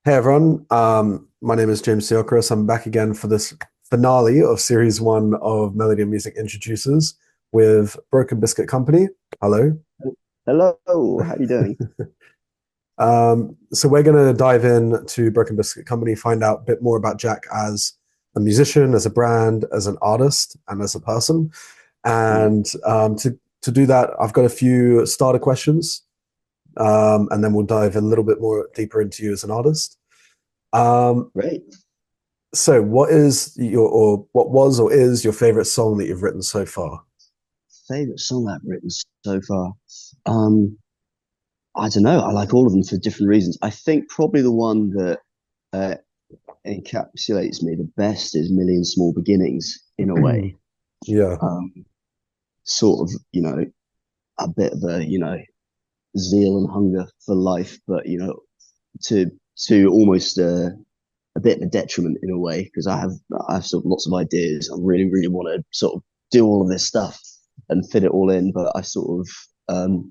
Hey everyone, my name is James Theocritus. I'm back again for this finale of series one of Melody and Music Introducers with Broken Biscuit Company. Hello. Hello, how you doing? So we're going to dive in to Broken Biscuit Company, find out a bit more about Jack as a musician, as a brand, as an artist, and as a person. Hmm, And to do that, I've got a few starter questions, and then we'll dive a little bit more deeper into you as an artist. Um, great. So, what is your, or what was, or is your favorite song that you've written so far? Favorite song I've written so far. Um, I don't know. I like all of them for different reasons. I think probably the one that uh, encapsulates me the best is Million Small Beginnings in a way. Yeah. Um, Sort of, a bit of a zeal and hunger for life, but to to almost a bit of a detriment in a way because I have sort of lots of ideas. I really, really want to sort of do all of this stuff and fit it all in, but I sort of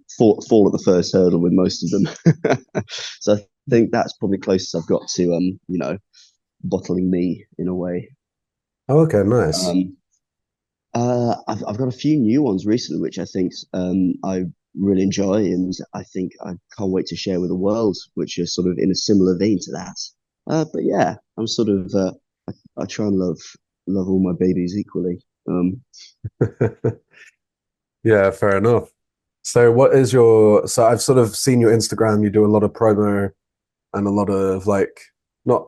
fall at the first hurdle with most of them. So I think that's probably closest I've got to bottling me in a way. Oh, okay, nice. Um, I've got a few new ones recently, which I think I really enjoy, and I think I can't wait to share with the world, which are sort of in a similar vein to that. But yeah, I'm sort of I try and love all my babies equally. Yeah, fair enough. So, what is your, so I've sort of seen your Instagram, you do a lot of promo and a lot of like, not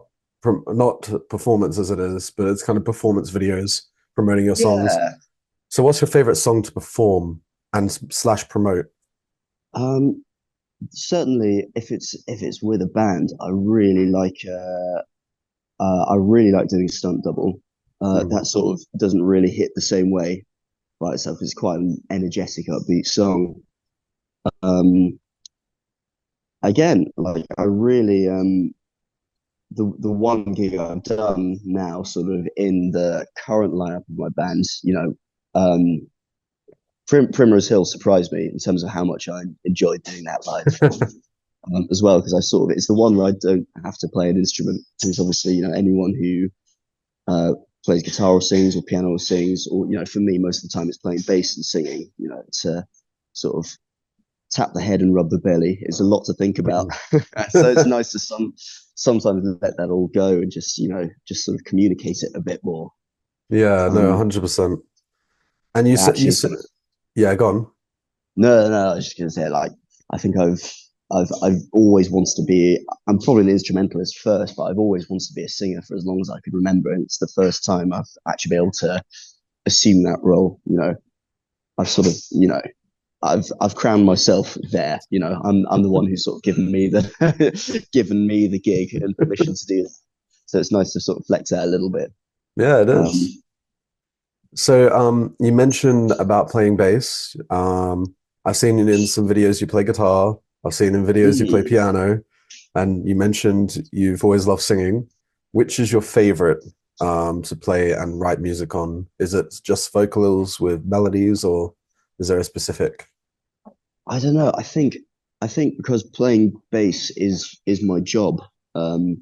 not performance as it is, but it's kind of performance videos promoting your songs. Yeah. So, what's your favorite song to perform and slash promote? Um, Certainly if it's with a band, I really like doing stunt double. Mm. That sort of doesn't really hit the same way by itself. It's quite an energetic, upbeat song. Um, Again, like I really the one gig I've done now, sort of in the current lineup of my band, Primrose Hill surprised me in terms of how much I enjoyed doing that live. As well, because I sort of it's the one where I don't have to play an instrument. Because obviously, anyone who uh, plays guitar or sings or piano or sings, or for me, most of the time it's playing bass and singing. It's sort of tap the head and rub the belly. It's a lot to think about. So it's nice to sometimes let that all go and just sort of communicate it a bit more. Yeah, no, Um, 100%. And you Actually, said, sort of yeah, go on. no, no. I was just gonna say, like, I think I've always wanted to be. I'm probably an instrumentalist first, but I've always wanted to be a singer for as long as I could remember. And it's the first time I've actually been able to assume that role. I've sort of, I've crowned myself there. I'm the one who's sort of given me the given me the gig and permission to do it. So it's nice to sort of flex that a little bit. Yeah, it Um, is. So, you mentioned about playing bass. I've seen in some videos you play guitar. I've seen in videos you play mm, piano, and you mentioned you've always loved singing. Which is your favorite to play and write music on? Is it just vocals with melodies, or is there a specific? I don't know. I think because playing bass is my job, um,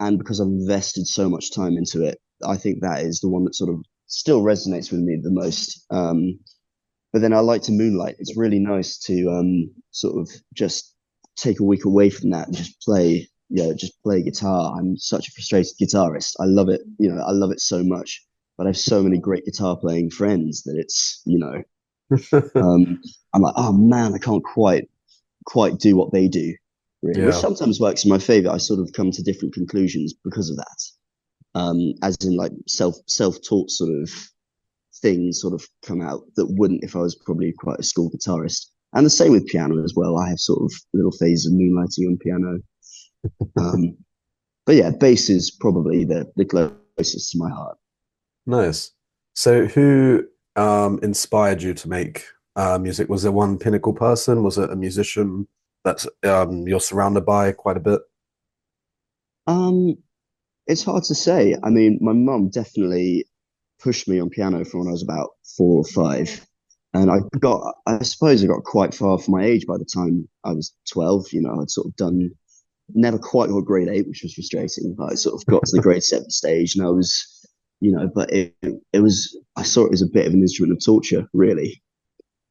and because I've invested so much time into it, I think that is the one that sort of still resonates with me the most. But then I like to moonlight. It's really nice to sort of just take a week away from that and just play, just play guitar. I'm such a frustrated guitarist. I love it, I love it so much. But I have so many great guitar playing friends that um, I'm like, oh man, I can't quite do what they do, really. Which Yeah. sometimes works in my favor. I sort of come to different conclusions because of that. As in like self-taught sort of things sort of come out that wouldn't if I was probably quite a school guitarist. And the same with piano as well. I have sort of little phases of moonlighting on piano. Um, but yeah, bass is probably the closest to my heart. Nice. So, who inspired you to make music? Was there one pinnacle person? Was it a musician that you're surrounded by quite a bit? Um, it's hard to say. I mean, my mum definitely pushed me on piano from when I was about 4 or 5. And I suppose I got quite far for my age by the time I was 12. I'd sort of done never quite got grade eight, which was frustrating. But I sort of got to the grade seven stage, and I was, but it was I saw it as a bit of an instrument of torture, really.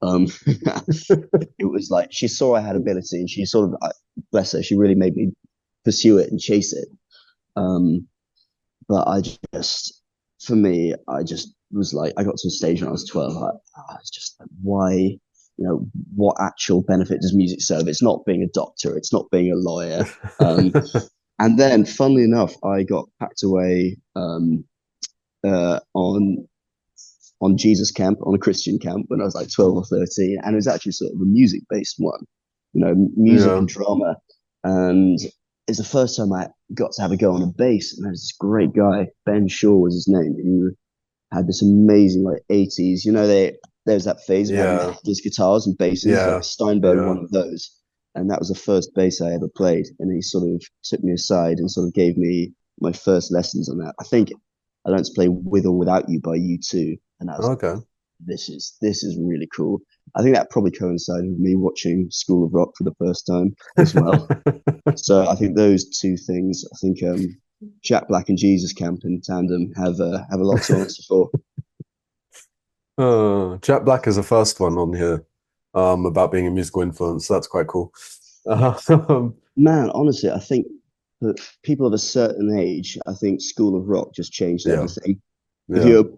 It was like she saw I had ability, and she sort of, bless her, she really made me pursue it and chase it. Um, but for me, I just was like, I got to a stage when I was 12. I was just like, why, what actual benefit does music serve? It's not being a doctor, it's not being a lawyer. Um, and then, funnily enough, I got packed away on Jesus camp, on a Christian camp when I was like 12 or 13. And it was actually sort of a music based one, music Yeah. and drama. And it's the first time I got to have a go on a bass. And there's this great guy, Ben Shaw was his name, who had this amazing like 80s, there's that phase of having the Yeah. headless guitars and basses, like Yeah. Steinberg, Yeah. one of those. And that was the first bass I ever played. And he sort of took me aside and sort of gave me my first lessons on that. I think I learned to play With or Without You by U2. And I was like, Okay. this is really cool. I think that probably coincided with me watching School of Rock for the first time as well. So I think those two things, I think Jack Black and Jesus Camp in tandem have a lot to answer for. Jet Black is the first one on here, about being a musical influence. That's quite cool. Um, Man, honestly, I think that people of a certain age, I think School of Rock just changed yeah. everything. If Yeah. you're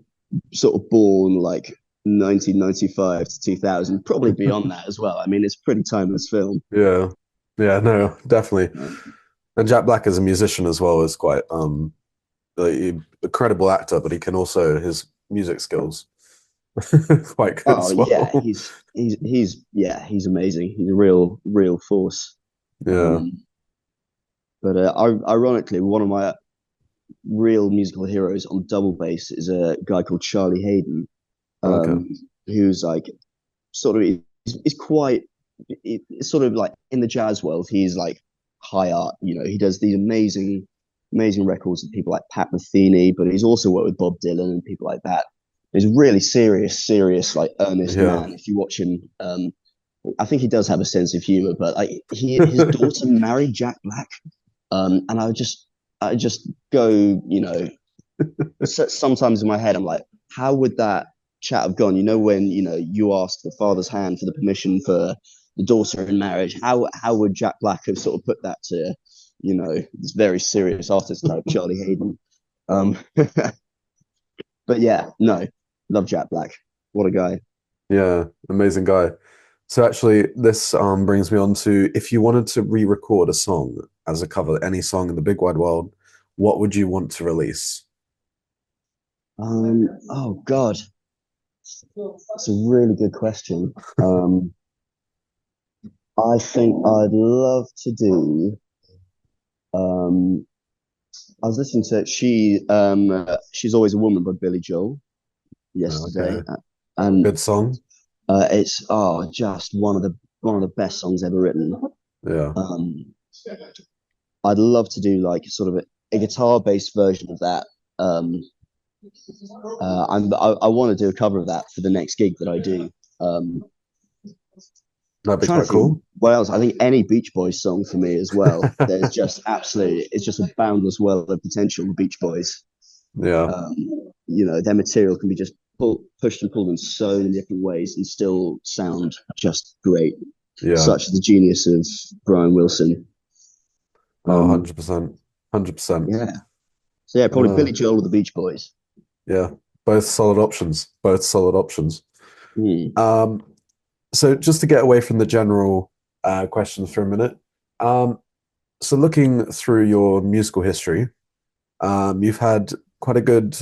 sort of born like 1995 to 2000, probably beyond that as well. I mean, it's a pretty timeless film. Yeah. Yeah. No, definitely. Um, And Jack Black as a musician as well is quite a credible actor, but he can also his music skills quite good oh as yeah, well. he's amazing. He's a real force. Yeah. Um, but ironically, one of my real musical heroes on double bass is a guy called Charlie Hayden, Okay. um, who's like sort of is quite it's sort of like in the jazz world. He's like high art. He does these amazing records with people like Pat Metheny, but he's also worked with Bob Dylan and people like that. He's a really serious, like earnest Yeah. man. If you watch him, I think he does have a sense of humor. But like his daughter married Jack Black, and I just go, sometimes in my head, I'm like, how would that chat have gone? When you ask the father's hand for the permission for the daughter in marriage. How would Jack Black have sort of put that to this very serious artist like Charlie Hayden? Um, but yeah, no, love Jack Black. What a guy. Yeah. Amazing guy. So actually, this brings me on to if you wanted to re-record a song as a cover, any song in the big wide world, what would you want to release? Oh God, that's a really good question. I think I'd love to do. Um, I was listening to she's always a woman by Billy Joel yesterday, Okay. and Good song. it's just one of the best songs ever written. Yeah. Um, I'd love to do like sort of a guitar based version of that. Um, I want to do a cover of that for the next gig that I do. Um, That'd be Trying quite to think cool. what else. I think any Beach Boys song for me as well. There's just absolutely, it's just a boundless well of potential. The Beach Boys, Yeah. um, their material can be just pushed and pulled in so many different ways and still sound just great. Yeah. Such as the genius of Brian Wilson. Oh, Um, 100%. 100%. yeah. So yeah, probably Uh, Billy Joel or the Beach Boys. yeah. Both solid options. Both solid options. Hmm. Um, so just to get away from the general questions for a minute. Um, so looking through your musical history, you've had quite a good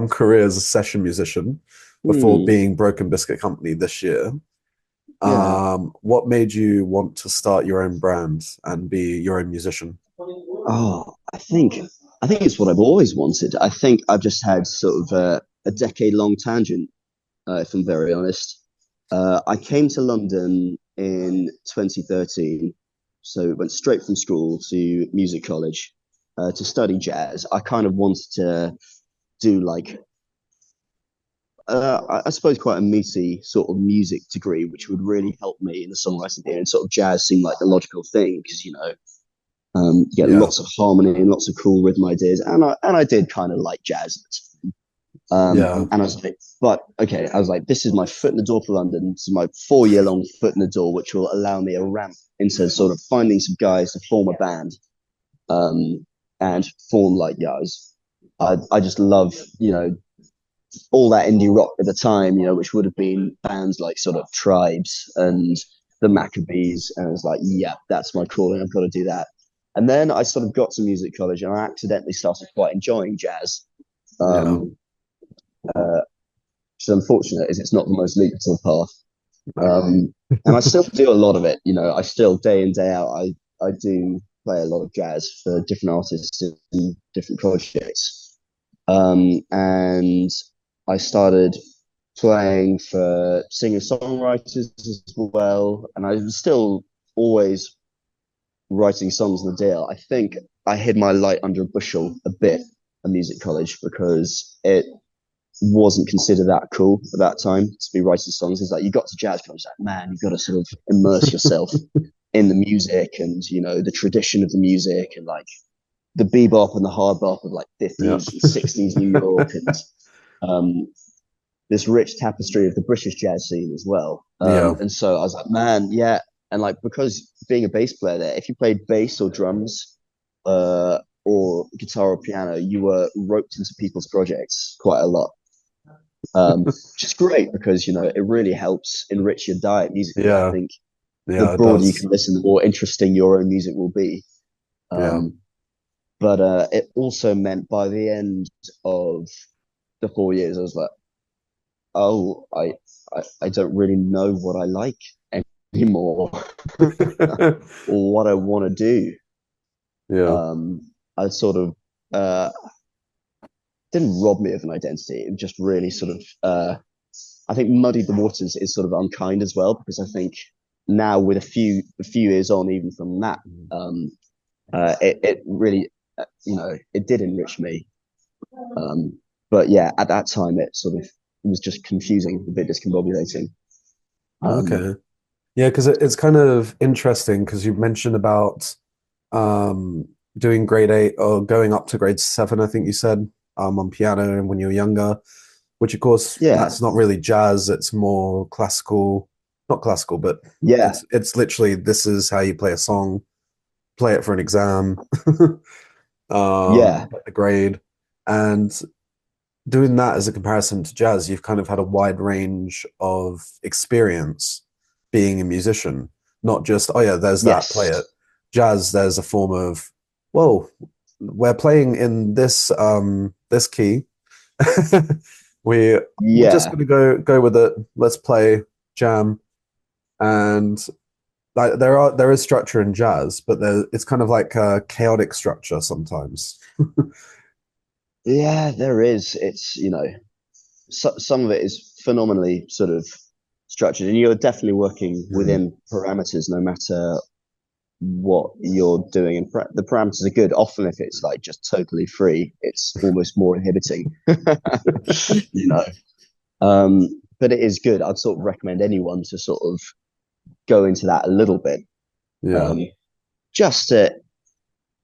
career as a session musician before Hmm. being Broken Biscuit Company this year. Yeah. What made you want to start your own brand and be your own musician? Oh, I think it's what I've always wanted. I think I've just had sort of a decade-long tangent, if I'm very honest. I came to London in 2013, so went straight from school to music college to study jazz. I kind of wanted to do like I suppose quite a meaty sort of music degree, which would really help me in the songwriting thing. And sort of jazz seemed like the logical thing because You get Yeah. lots of harmony and lots of cool rhythm ideas, and I did kind of like jazz at the time. Yeah. And I was like, but okay, I was like, this is my foot in the door for London. This is my 4 year long foot in the door, which will allow me a ramp into sort of finding some guys to form a band, and form like guys. I just love, all that indie rock at the time, which would have been bands like sort of Tribes and the Maccabees. And I was like, yeah, that's my calling. I've got to do that. And then I sort of got to music college and I accidentally started quite enjoying jazz. Yeah. Um, which is unfortunate, is it's not the most lucrative path. No. Um, and I still do a lot of it. I still day in, day out, I do play a lot of jazz for different artists in different projects. And I started playing for singer-songwriters as well, and I was still always writing songs in the deal. I think I hid my light under a bushel a bit at music college because it wasn't considered that cool at that time to be writing songs. It's like you got to jazz college, like man, you've got to sort of immerse yourself in the music and the tradition of the music and like the bebop and the hard bop of like Yeah. 50s and 60s New York and um, this rich tapestry of the British jazz scene as well. Yeah. And so I was like, man, yeah. And like, because being a bass player there, if you played bass or drums, or guitar or piano, you were roped into people's projects quite a lot. Which is great because, it really helps enrich your diet musically. I Yeah. think the Yeah, it broader you does. can listen, the more interesting your own music will be. Yeah. Um, but it also meant by the end of the 4 years, I was like, oh, I don't really know what I like anymore or what I want to do. Yeah. I sort of uh, didn't rob me of an identity. It just really sort of, I think, muddied the waters is sort of unkind as well because I think now with a few years on, even from that, um, it really, it did enrich me. Um, but yeah, at that time, it sort of was just confusing, a bit discombobulating. Um, Okay. Yeah, because it's kind of interesting because you mentioned about um doing grade 8 or going up to grade 7, I think you said, on piano when you were younger, which of course yeah, that's not really jazz, it's more classical, not classical, but yeah, it's literally this is how you play a song, play it for an exam, yeah. get the grade. And doing that as a comparison to jazz, you've kind of had a wide range of experience being a musician, not just, oh yeah, there's that, play it. Yes. Jazz, there's a form of, whoa, we're playing in this key. We're just Yeah. gonna go with it. Let's play jam. And like there is structure in jazz, but it's kind of like a chaotic structure sometimes. Yeah, there is. It's, some of it is phenomenally sort of structured, and you're definitely working Mm. within parameters no matter what you're doing. And the parameters are good. Often, if it's like just totally free, it's almost more inhibiting, you know. But it is good. I'd sort of recommend anyone to sort of go into that a little bit, Yeah, um, just to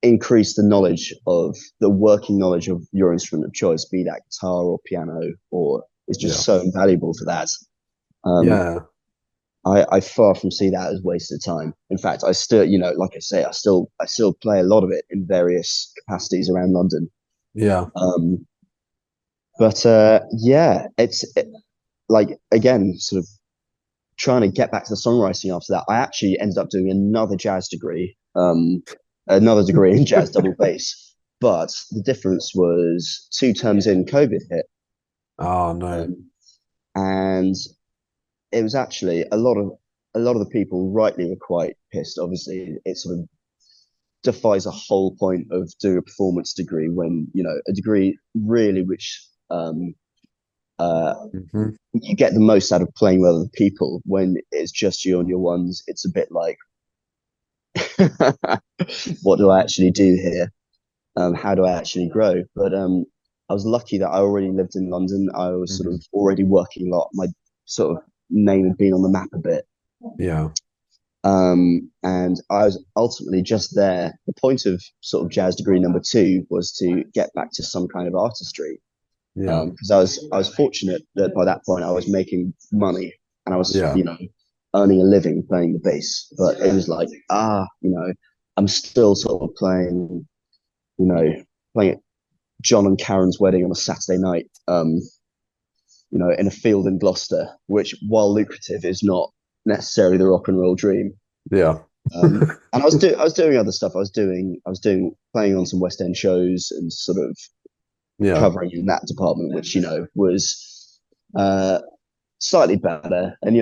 increase the knowledge of the working knowledge of your instrument of choice, be that guitar or piano, or it's just yeah, so invaluable for that. Um, yeah, I far from see that as wasted time. In fact, I still, like I say, I still play a lot of it in various capacities around London. yeah. Um, but yeah, like again, sort of trying to get back to the songwriting after that. I actually ended up doing another degree in jazz double bass. But the difference was 2 terms in, COVID hit, Oh no. um, and it was actually a lot of the people rightly were quite pissed. Obviously, it sort of defies a whole point of doing a performance degree when a degree really which uh, Hmm. you get the most out of playing with other people. When it's just you on your ones, it's a bit like, what do I actually do here? How do I actually grow? But I was lucky that I already lived in London. I was sort Hmm. of already working a lot. My sort of name had been on the map a bit. Yeah. And I was ultimately just there. The point of sort of jazz degree number two was to get back to some kind of artistry. Yeah. Because I was fortunate that by that point I was making money and I was, Yeah. earning a living playing the bass. But it was like, I'm still sort of playing at John and Karen's wedding on a Saturday night, in a field in Gloucester, which, while lucrative, is not necessarily the rock and roll dream. Yeah. And I was doing other stuff. I was doing playing on some West End shows and sort of Yeah. covering in that department, which was uh, slightly better. And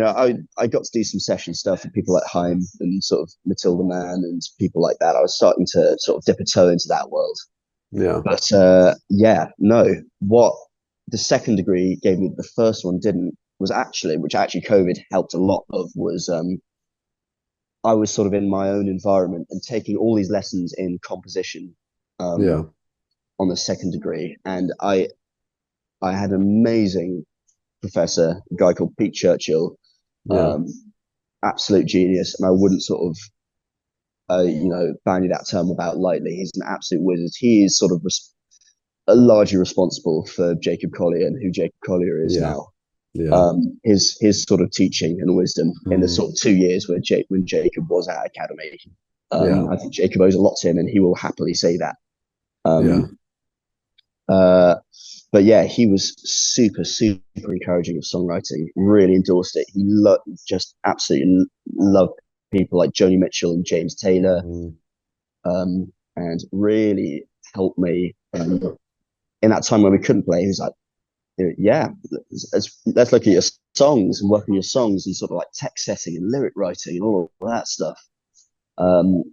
I got to do some session stuff with people like Haim and sort of Matilda Mann and people like that. I was starting to sort of dip a toe into that world. Yeah. But yeah, no. What the second degree gave me, the first one didn't, was actually, which actually COVID helped a lot of, was I was sort of in my own environment and taking all these lessons in composition um, Yeah. on the second degree, and I had an amazing professor, a guy called Pete Churchill, Yeah. um, absolute genius, and I wouldn't sort of bandy that term about lightly. He's an absolute wizard. He is sort of largely responsible for Jacob Collier and who Jacob Collier is Yeah. now. Yeah. His sort of teaching and wisdom in the Mm. sort of 2 years when Jacob was at academy. Yeah. I think Jacob owes a lot to him, and he will happily say that. Yeah. Um, uh, but yeah, he was super, super encouraging of songwriting. Really endorsed it. Just absolutely loved people like Joni Mitchell and James Taylor, Mm. and really helped me in that time when we couldn't play. He was like, yeah, let's look at your songs and work on your songs and sort of like text setting and lyric writing and all of that stuff. Um,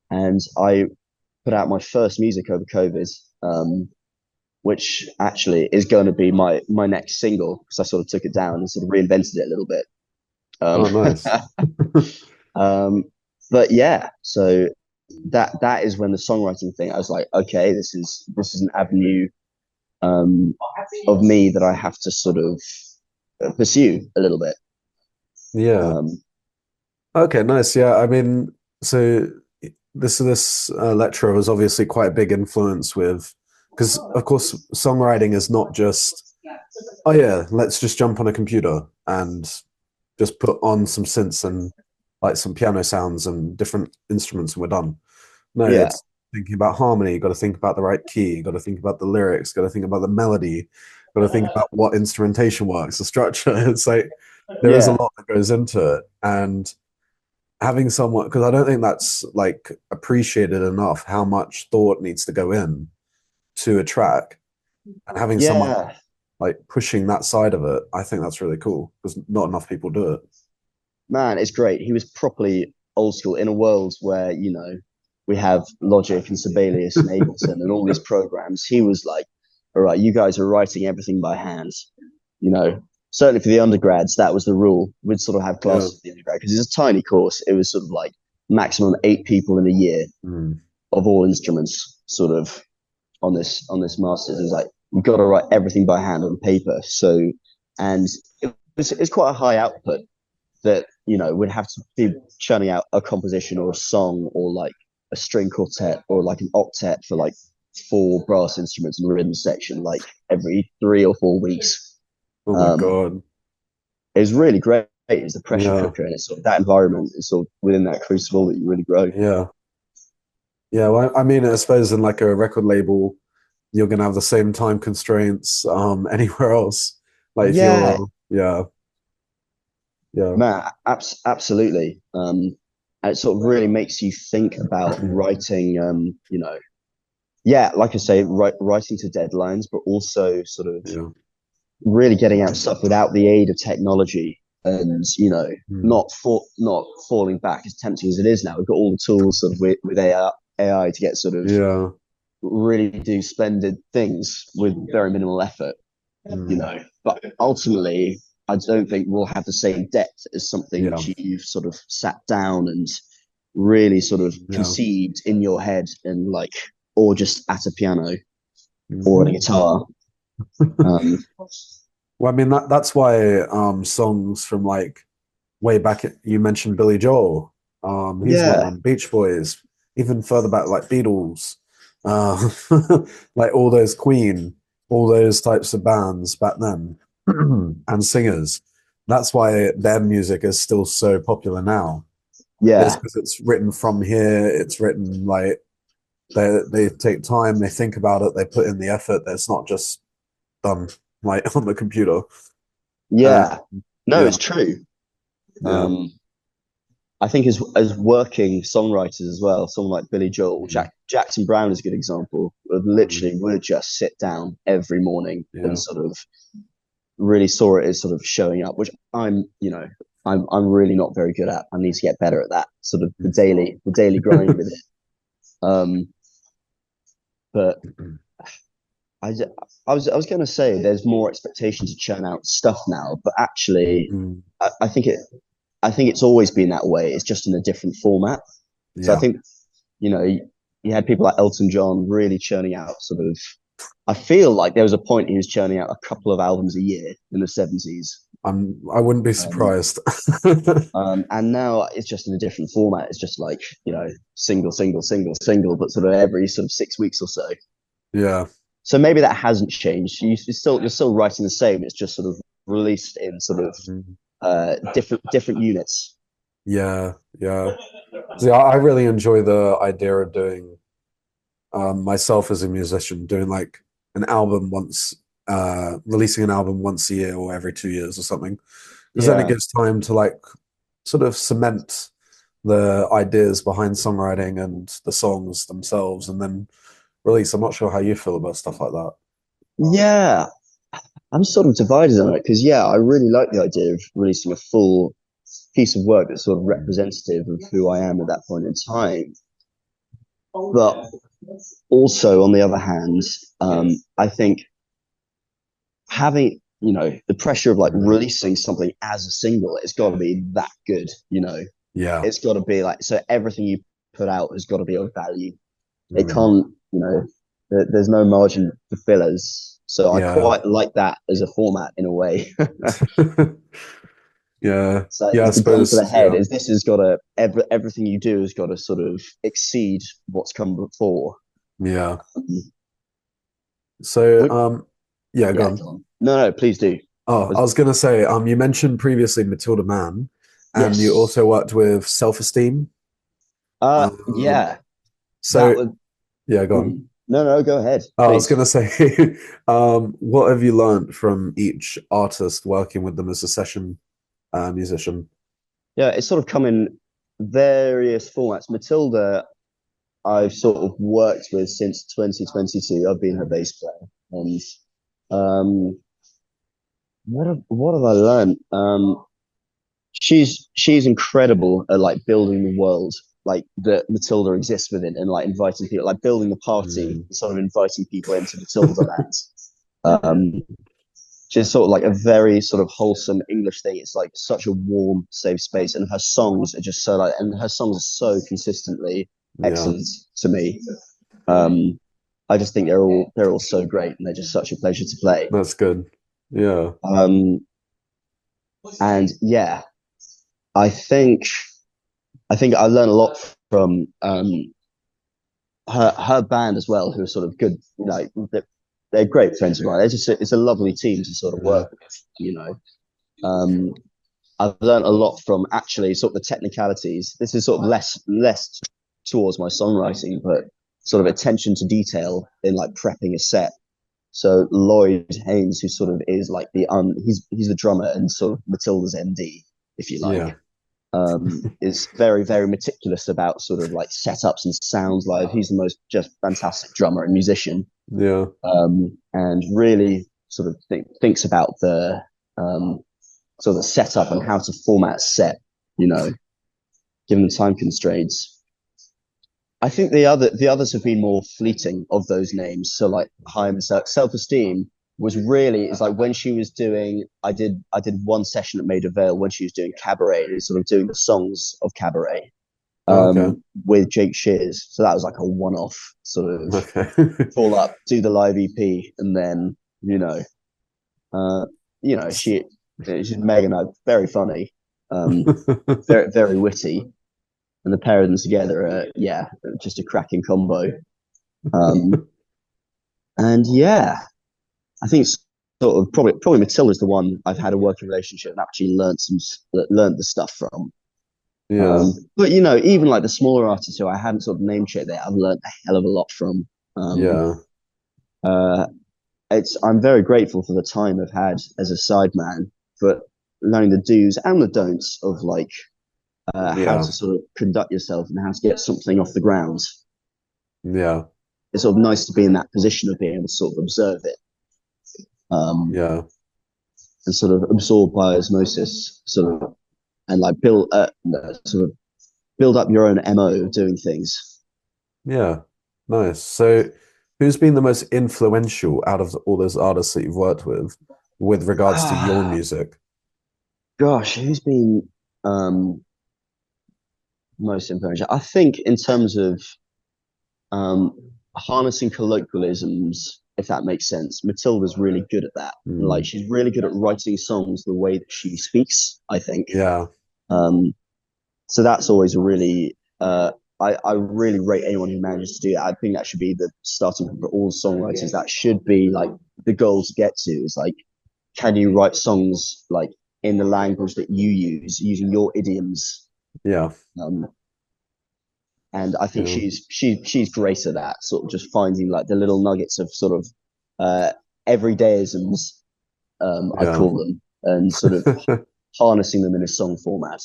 and I put out my first music over COVID, which actually is going to be my next single because I sort of took it down and sort of reinvented it a little bit. Oh, nice. Um, but yeah, so that is when the songwriting thing. I was like, okay, this is an avenue um, of me that I have to sort of pursue a little bit. Yeah. Um, Okay, nice. Yeah. I mean, so this lecturer was obviously quite a big influence with, because of course songwriting is not just, oh yeah, let's just jump on a computer and just put on some synths and like some piano sounds and different instruments and we're done. No, yeah, it's thinking about harmony. You got to think about the right key. You got to think about the lyrics. Got to think about the melody. Got to think about what instrumentation works, the structure. It's like there is a yeah, lot that goes into it, and having someone, because I don't think that's like appreciated enough how much thought needs to go in to a track, and having someone yeah, like pushing that side of it, I think that's really cool because not enough people do it. man, it's great. He was properly old school in a world where we have Logic and Sibelius and Ableton and all these programs. He was like, all right, you guys are writing everything by hand. You know, certainly for the undergrads, that was the rule. We'd sort of have Yeah. classes for the undergrad because it's a tiny course. It was sort of like maximum 8 people in a year Mm. of all instruments, sort of on this masters. It's like you've got to write everything by hand on paper. So, and it's quite a high output that would have to be churning out a composition or a song or like a string quartet or like an octet for like four brass instruments and a rhythm section like every 3 or 4 weeks. Oh my Um, God. it was really great. It's the pressure Yeah. cooker, and it's sort of that environment is sort of within that crucible that you really grow. Yeah. Yeah. Well, I mean, I suppose in like a record label, you're gonna have the same time constraints anywhere else. Like if Yeah, you're, yeah, yeah, man, absolutely. And it sort of really makes you think about writing. Yeah, like I say, writing to deadlines, but also sort of yeah, really getting out stuff without the aid of technology, and mm, not falling back as tempting as it is now. We've got all the tools sort of with AI to get sort of yeah, really do splendid things with very minimal effort. mm, But ultimately, I don't think we'll have the same depth as something yeah, which you've sort of sat down and really sort of yeah. conceived in your head, and like, or just at a piano or Mm. on a guitar. Um, Well, I mean that's why songs from like way back, you mentioned Billy Joel. He's one of Yeah, them. Beach Boys, even further back, like Beatles, uh, like all those Queen, all those types of bands back then, and singers. That's why their music is still so popular now. It's yeah, because it's written from here. It's written like they take time, they think about it, they put in the effort. It's not just done like on the computer. Uh, yeah. No, yeah, it's true. yeah. Um, I think as working songwriters as well, someone like Billy Joel, Mm, Jackson Brown is a good example. Would mm, literally would just sit down every morning and yeah. sort of really saw it as sort of showing up, which I'm really not very good at. I need to get better at that sort of the daily grind with it. Um, but Mm, I, I was going to say there's more expectation to churn out stuff now, but actually, mm, I think I think it's always been that way. It's just in a different format. So I yeah. think you had people like Elton John really churning out sort of. I feel like there was a point he was churning out a couple of albums a year in the 70s. I wouldn't be Um, surprised. and now it's just in a different format. It's just like, single, single, single, single, but sort of every sort of 6 weeks or so. Yeah. So maybe that hasn't changed. You're still writing the same. It's just sort of released in sort of Mm, different units. yeah, yeah. See, I really enjoy the idea of doing myself as a musician, doing like an album once, releasing an album once a year or every 2 years or something. Because then it Yeah. gives time to like sort of cement the ideas behind songwriting and the songs themselves and then release. I'm not sure how you feel about stuff like that. Yeah. I'm sort of divided on it because, yeah, I really like the idea of releasing a full piece of work that's sort of Mm, representative of who I am at that point in time. But also, on the other hand, I think having, the pressure of like mm, releasing something as a single, it's got to be that good. yeah. It's got to be like, so everything you put out has got to be of value. It Mm, can't, there's no margin for fillers. So I yeah. quite like that as a format in a way. Yeah. So Yeah, I it's the gun to the suppose. head. Yeah. Is this has got to everything you do has got to sort of exceed what's come before. Yeah. Um, So, would, yeah, go yeah, on. go on. No, no, please do. Oh, I was gonna say, you mentioned previously Matilda Mann, and you Yes. also worked with Self-Esteem. Um, Yeah. That so would. yeah, go on. No, no, go ahead, Oh, I was please. gonna say, what have you learned from each artist working with them as a session musician? Yeah, it's sort of come in various formats. Matilda, I've sort of worked with since 2022. I've been her bass player, and um, what have I learned? She's incredible at like building the world like that Matilda exists within, and like inviting people, like building the party, Mm. sort of inviting people into Matilda land. Um, She's sort of like a very sort of wholesome English thing. It's like such a warm, safe space, and her songs are just so like, and her songs are so consistently Yeah, excellent to me. Um, I just think they're all so great, and they're just such a pleasure to play. that's good. Yeah, Um, and yeah, I think I think I learned a lot from her band as well, who are sort of good. They're great friends of mine. It's a lovely team to sort of yeah, work with. Um, I've learned a lot from actually sort of the technicalities. This is sort of less towards my songwriting, but sort of attention to detail in like prepping a set. So Lloyd Haynes, who sort of is like he's the drummer and sort of Matilda's MD, if you like, yeah, is very meticulous about sort of like setups and sounds. Like he's the most just fantastic drummer and musician, yeah, and really sort of thinks about the um, sort of setup and how to format a set, you know, given the time constraints. I think the others have been more fleeting of those names. So like Haim Self Esteem was really it's like when she was doing I did one session at Maida Vale when she was doing Cabaret, sort of doing the songs of Cabaret oh, okay, with Jake Shears. So that was like a one off sort of okay, call up, do the live EP, and then uh, she's Megan, very funny, very witty. and the pair of them together are yeah, just a cracking combo. Um, and yeah, I think sort of probably Matilda's the one I've had a working relationship and actually learned the stuff from. Yeah, But you know, even like the smaller artists who I hadn't sort of name checked there, I've learned a hell of a lot from. Um, yeah, uh, it's I'm very grateful for the time I've had as a sideman, but learning the do's and the don'ts of like how yeah, to sort of conduct yourself and how to get something off the ground. yeah, It's sort of nice to be in that position of being able to sort of observe it um, yeah, and sort of absorb by osmosis, sort of and like sort of build up your own MO of doing things. yeah. Nice. So, who's been the most influential out of all those artists that you've worked with regards to your Ah, music? gosh, who's been um, most influential? I think in terms of um, harnessing colloquialisms, if that makes sense. Matilda's really good at that. Like Mm, she's really good at writing songs the way that she speaks, I think. yeah, Um, so that's always a really I really rate anyone who manages to do that. I think that should be the starting point for all songwriters. That should be like the goal to get to is like, can you write songs like in the language that you use, using your idioms? yeah, Um, and I think yeah, she's great at that, sort of just finding like the little nuggets of sort of uh, everydayisms, I yeah, call them, and sort of harnessing them in a song format.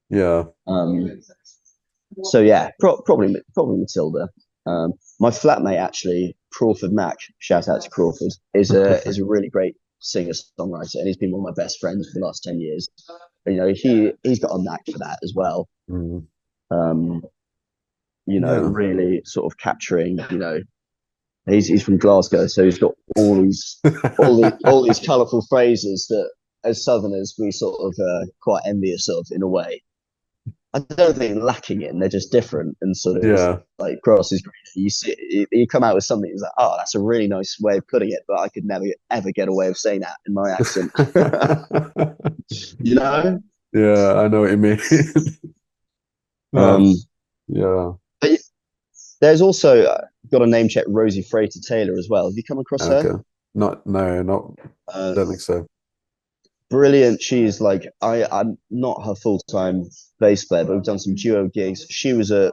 yeah. Um, so yeah, probably Matilda. My flatmate actually, Crawford Mack, shout out to Crawford, is a really great singer songwriter, and he's been one of my best friends for the last 10 years. You know, he's got a knack for that as well. Mm, Um, you know, yeah. really sort of capturing, you know, he's from Glasgow, so he's got all these colourful phrases that as Southerners we sort of quite envious of in a way. I don't think lacking in, they're just different and sort of it's Yeah. like grass is greener. You see, you come out with something that's like, oh, that's a really nice way of putting it, but I could never ever get away with saying that in my accent. You know? Yeah, I know what you mean. Um, Yeah. but there's also got a name check Rosie Frater Taylor as well. Have you come across her? Okay. Not, no, not, Uh, don't think so. brilliant. She's like I'm not her full time bass player, but we've done some duo gigs. She was at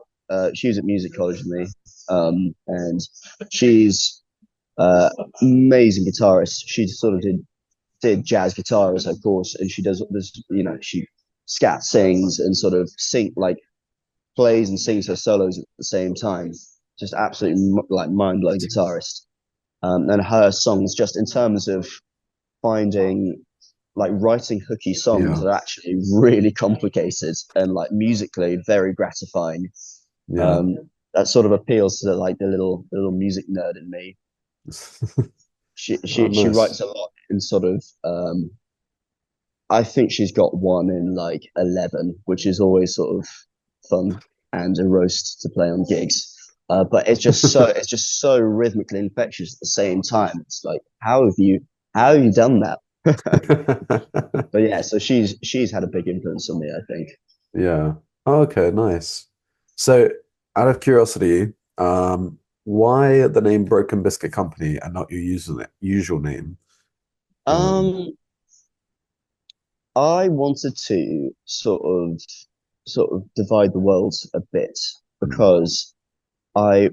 music college with me, and she's amazing guitarist. She sort of did jazz guitar as her course, and she does this. You know, she scat sings and sort of like plays and sings her solos at the same time. Just absolutely like mind blowing guitarist. And her songs, just in terms of finding like writing hooky songs Yeah. that are actually really complicated and like musically very gratifying. Yeah. Um, that sort of appeals to the little music nerd in me. Oh, She nice. writes a lot in sort of I think she's got one in like 11, which is always sort of fun and a roast to play on gigs. But it's just so rhythmically infectious at the same time. It's like how have you done that? But yeah, so she's had a big influence on me, I think. Yeah. Oh, okay, nice. So, out of curiosity, why the name Broken Biscuit Company and not your usual name? Um, Um, I wanted to sort of divide the world a bit hmm, because I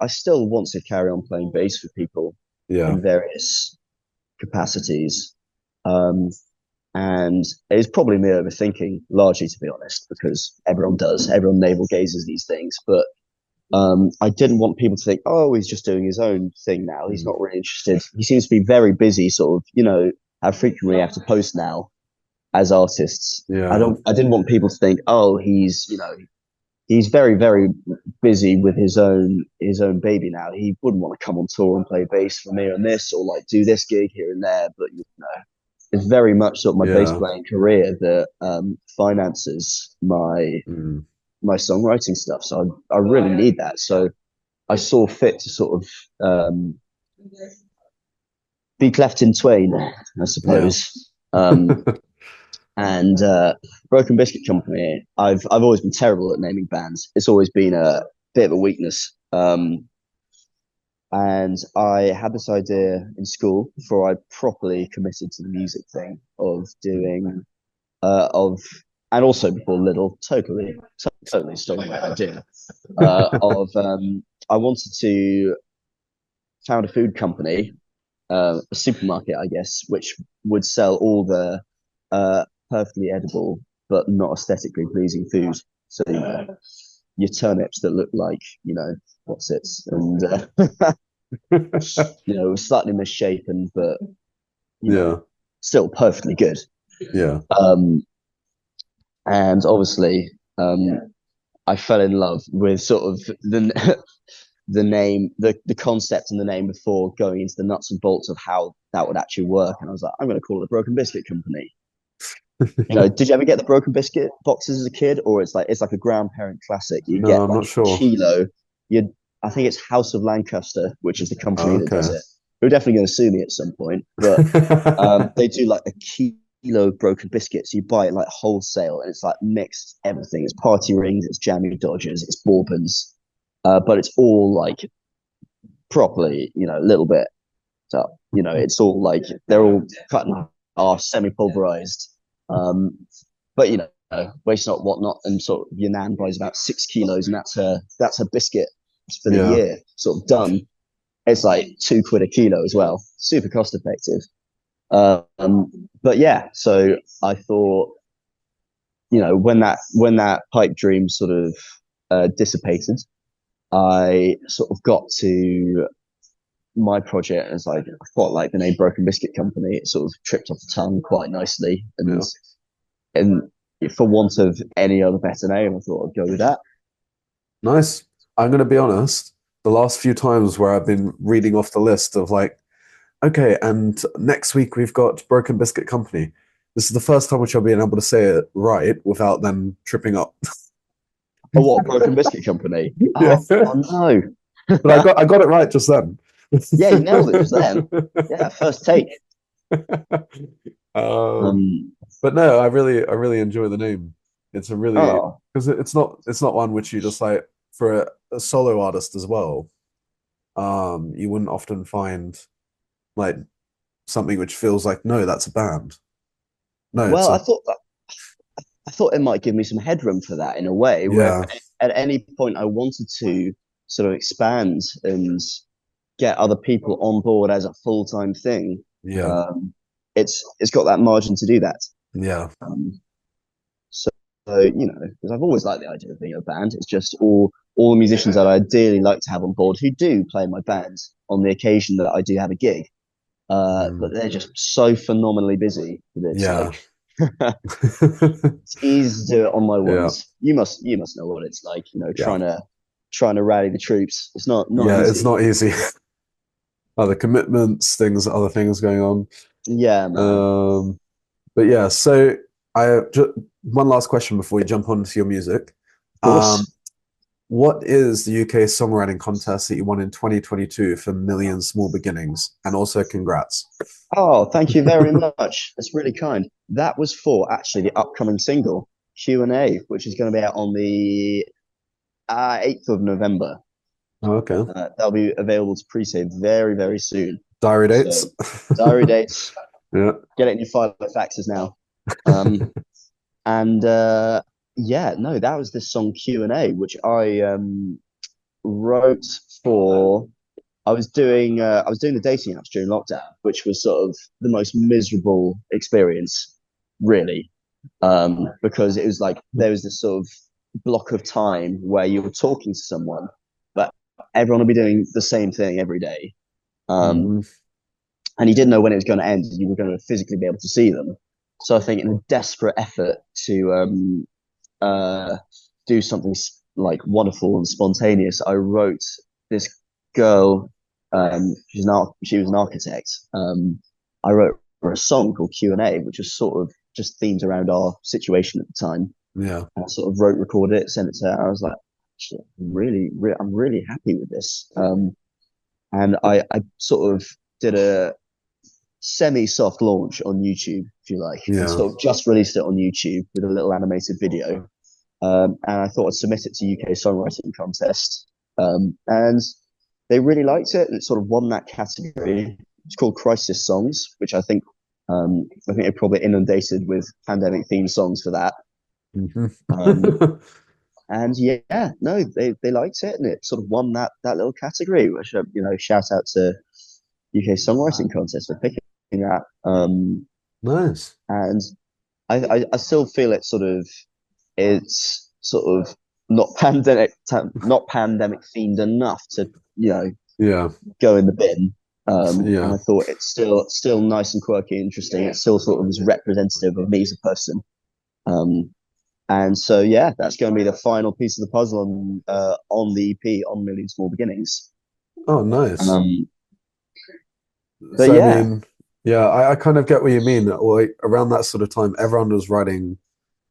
still want to carry on playing bass for people yeah, in various capacities. Um, and it's probably me overthinking, largely to be honest, because everyone navel gazes these things. But I didn't want people to think, oh, he's just doing his own thing now. He's mm, not really interested. He seems to be very busy, sort of, you know, how frequently we have to post now as artists. yeah, I didn't want people to think, oh, he's very, very busy with his own baby now. He wouldn't want to come on tour and play bass for me on this or like do this gig here and there. But you know, it's very much sort of my bass yeah, playing career that finances mm, my songwriting stuff. So I really need that. So I saw fit to sort of be cleft in twain, I yeah. suppose. Um, And Broken Biscuit Company, I've always been terrible at naming bands. It's always been a bit of a weakness. And I had this idea in school before I properly committed to the music thing of doing of and also before Little totally stole my idea of I wanted to found a food company, a supermarket, I guess, which would sell all the perfectly edible but not aesthetically pleasing food. So your turnips that look like what's it, and slightly misshapen, but you know Yeah, still perfectly good. yeah, Um, and obviously, I fell in love with sort of the name, the concept and the name before going into the nuts and bolts of how that would actually work. And I was like, I'm going to call it the Broken Biscuit Company. Did you ever get the Broken Biscuit boxes as a kid, or it's like a grandparent classic? You no, get I'm like not a sure. kilo. You, I think it's House of Lancaster, which is the company that does Okay. it. They're definitely going to sue me at some point, but they do like a kilo of broken biscuits. You buy it like wholesale, and it's like mixed everything. It's party rings, it's jammy dodgers, it's bourbons, but it's all like properly, a little bit. So it's all like they're all cut and are semi-pulverized. Um, but waste not, whatnot, and sort of your nan buys about 6 kilos, and that's her biscuit for the Yeah, year, sort of done. It's like £2 a kilo as well, super cost effective. But yeah, so I thought, when that pipe dream sort of dissipated, I sort of got to my project as like I quite like the name Broken Biscuit Company. It sort of tripped off the tongue quite nicely, and yeah. and for want of any other better name, I thought I'd go with that. Nice. I'm gonna be honest. The last few times where I've been reading off the list of like, okay, and next week we've got Broken Biscuit Company. This is the first time which I've been able to say it right without them tripping up. Oh, what, Broken Biscuit Company? Yeah, Oh, oh no. but I got it right just then. Yeah, you nailed it just then. Yeah, first take. um, Um, but no, I really enjoy the name. It's a really oh, because it's not one which you just like for a solo artist as well. You wouldn't often find like something which feels like no, that's a band. No, it's well, a I thought it might give me some headroom for that in a way, where yeah, at any point I wanted to sort of expand and get other people on board as a full-time thing. yeah, Um, it's got that margin to do that. yeah, Um, so, because I've always liked the idea of being a band. It's just all the musicians that I ideally like to have on board who do play in my band on the occasion that I do have a gig. mm, But they're just so phenomenally busy that it's yeah, like it's easy to do it on my yeah, ones. You must know what it's like, yeah, trying to rally the troops. It's not yeah. It's easy. not easy. Other commitments, other things going on. Yeah, man. Um, but yeah, so one last question before we jump onto your music. Of Um, course. what is the UK songwriting contest that you won in 2022 for Million Small Beginnings? And also, congrats. Oh, thank you very much. That's really kind. That was for actually the upcoming single Q&A, which is going to be out on the 8th of November. Oh, okay. That'll be available to pre-save very, very soon. Diary dates. So, diary dates, Yeah. get it in your file of faxes now. Um, and yeah, no, that was this song Q&A, which I wrote for. I was doing the dating apps during lockdown, which was sort of the most miserable experience, really, because it was like there was this sort of block of time where you were talking to someone, but everyone would be doing the same thing every day, um, Mm, and you didn't know when it was going to end. You were going to physically be able to see them. So I think in a desperate effort to uh, do something like wonderful and spontaneous, I wrote this girl. She was an architect. I wrote her a song called Q&A, which was sort of just themed around our situation at the time. yeah. And I sort of wrote, recorded it, sent it to her. I was like, I'm really happy with this. And I sort of did a semi-soft launch on YouTube, if you like, and Yeah. sort of just released it on YouTube with a little animated video. And I thought I'd submit it to UK songwriting contest. And they really liked it, and it sort of won that category. It's called Crisis Songs, which I think they're probably inundated with pandemic themed songs for that. Hmm. Um, and yeah, no, they liked it, and it sort of won that little category. Which shout out to UK Songwriting Contest for picking that. Nice. And I still feel it's sort of not pandemic themed enough to Yeah. go in the bin. And Yeah. I thought it's still nice and quirky, interesting. It still sort of is representative of me as a person. Um, and so yeah, that's going to be the final piece of the puzzle on the EP on Million Small Beginnings. Oh, nice. Um, but So I yeah, mean, yeah, I kind of get what you mean. Like around that sort of time, everyone was writing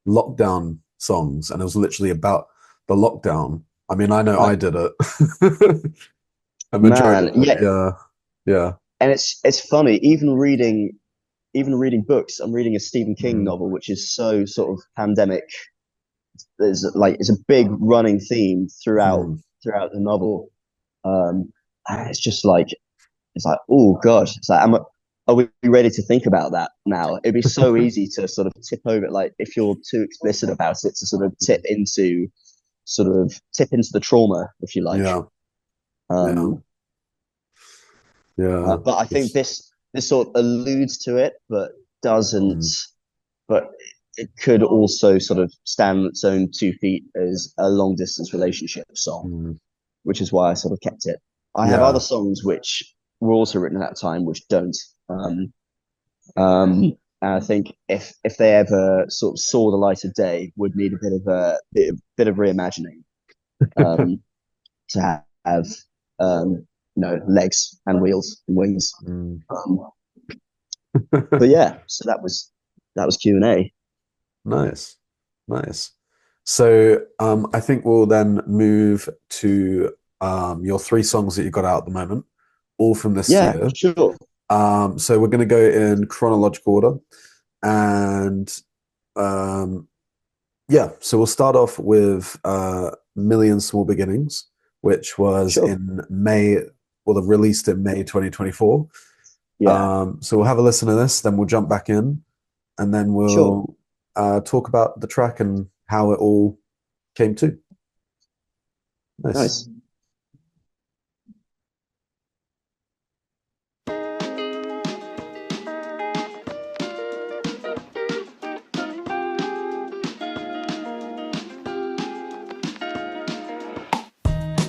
lockdown songs, and it was literally about the lockdown. I mean, I know I, I did it. A majority, man, yeah, yeah, yeah. and it's funny. Even reading books. I'm reading a Stephen King Mm, novel, which is so sort of pandemic. It's a big running theme mm, throughout the novel. And it's just like oh god, are we ready to think about that now? It'd be so easy to sort of tip over, like if you're too explicit about it, to tip into the trauma, if you like. yeah, yeah, Um, yeah. but I think It's, this sort of alludes to it, but doesn't. mm, But it could also sort of stand on its own 2 feet as a long distance relationship song, mm, which is why I sort of kept it. I have other yeah, songs which were also written at that time which don't. Um, and I think if they ever sort of saw the light of day, would need a bit of reimagining um, to have legs and wheels and wings. mm. But yeah, so that was Q&A. Nice, nice. So I think we'll then move to your three songs that you got out at the moment, all from this Yeah, year. sure, So we're going to go in chronological order, and um, yeah, so we'll start off with Million Small Beginnings, which was sure. in May, well, released in May 2024. Yeah, So we'll have a listen to this, then we'll jump back in, and then sure. we'll talk about the track and how it all came to. Nice. Nice.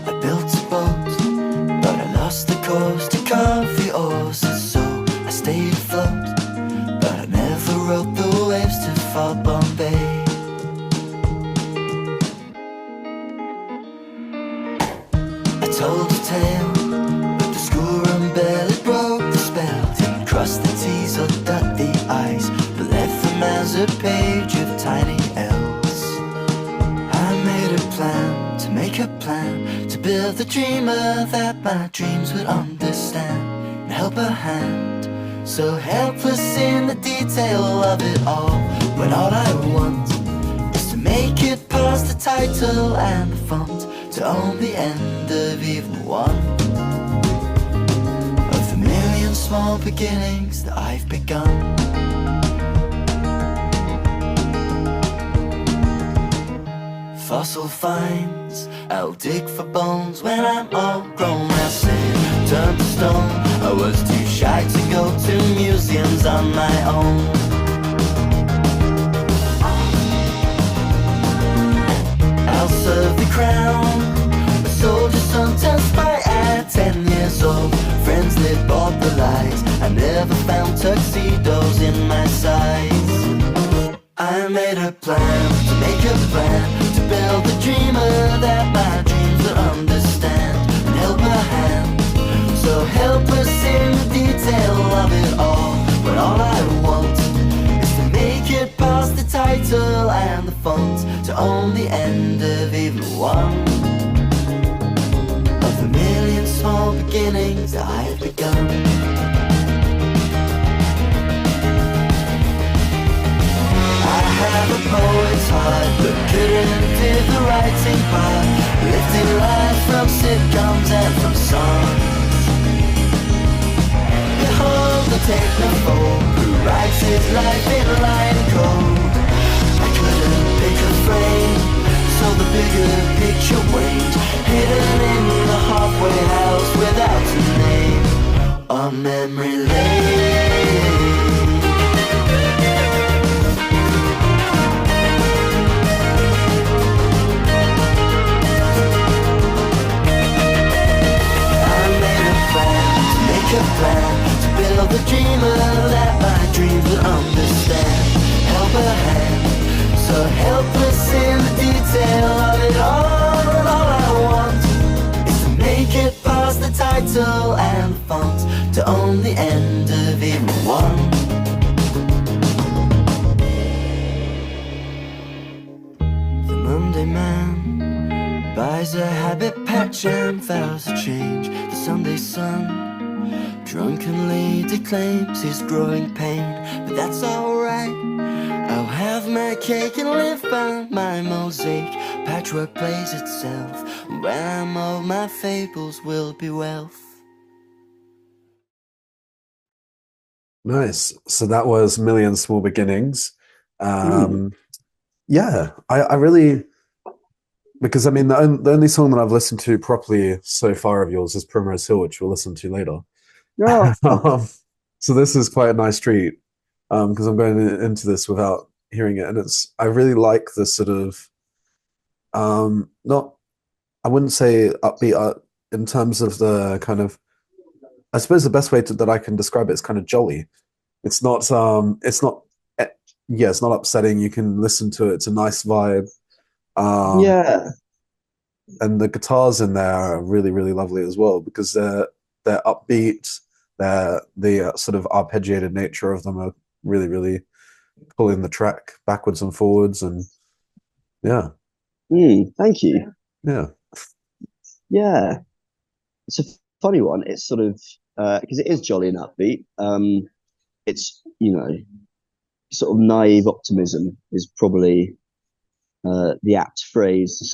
I built a boat, but I lost the course to carve the oars, so I stayed afloat. But I never rode the waves to far Bombay. I told a tale, but the schoolroom barely broke the spell. Didn't cross the T's or dot the I's, but left them as a page of tiny L's. I made a plan to make a plan to build the dreamer that my dreams would understand and help a hand. So helpless in the detail of it all, when all I want is to make it past the title and the font, to own the end of even one of the million small beginnings that I've begun. Fossil finds, I'll dig for bones when I'm all grown. I said, turn to stone. I was too shy to go to museums on my own. I'll serve the crown, a soldier's son turned spy at 10 years old. Friends lived bought the lies. I never found tuxedos in my size. I made a plan to make a plan to build the dreamer that my dreams would understand and help a hand. So helpless in the detail of it all, when all I want is to make it past the title and the font, to own the end of even one of the million small beginnings that I've begun. sitcoms and from songs. Behold the technophobe who writes his life in line code. I couldn't pick a frame, so the bigger picture waned, hidden in the halfway house without a name, on memory lane. A plan to build a dreamer that my dream will understand. Help a hand, so helpless in the detail of it all. And all I want is to make it past the title and the font, to own the end of even one. The Monday man buys a habit patch and vows to change. The Sunday sun drunkenly declaims his growing pain, but that's alright. I'll have my cake and live by my mosaic. Patchwork plays itself. When I'm old, my fables will be wealth. Nice. So that was Million Small Beginnings. Yeah, I really, because I mean, the only song that I've listened to properly so far of yours is Primrose Hill, which we'll listen to later. Oh, So this is quite a nice treat, because I'm going into this without hearing it, and I really like the sort of not, I wouldn't say upbeat, in terms of the kind of, I suppose the best way that I can describe it is kind of jolly. It's not eh, yeah, it's not upsetting. You can listen to it. It's a nice vibe. Um, yeah, and the guitars in there are really, really lovely as well, because they're upbeat. The sort of arpeggiated nature of them are really, really pulling the track backwards and forwards, and yeah, thank you. yeah, Yeah, it's a funny one. It's sort of because it is jolly and upbeat. It's sort of naive optimism is probably the apt phrase to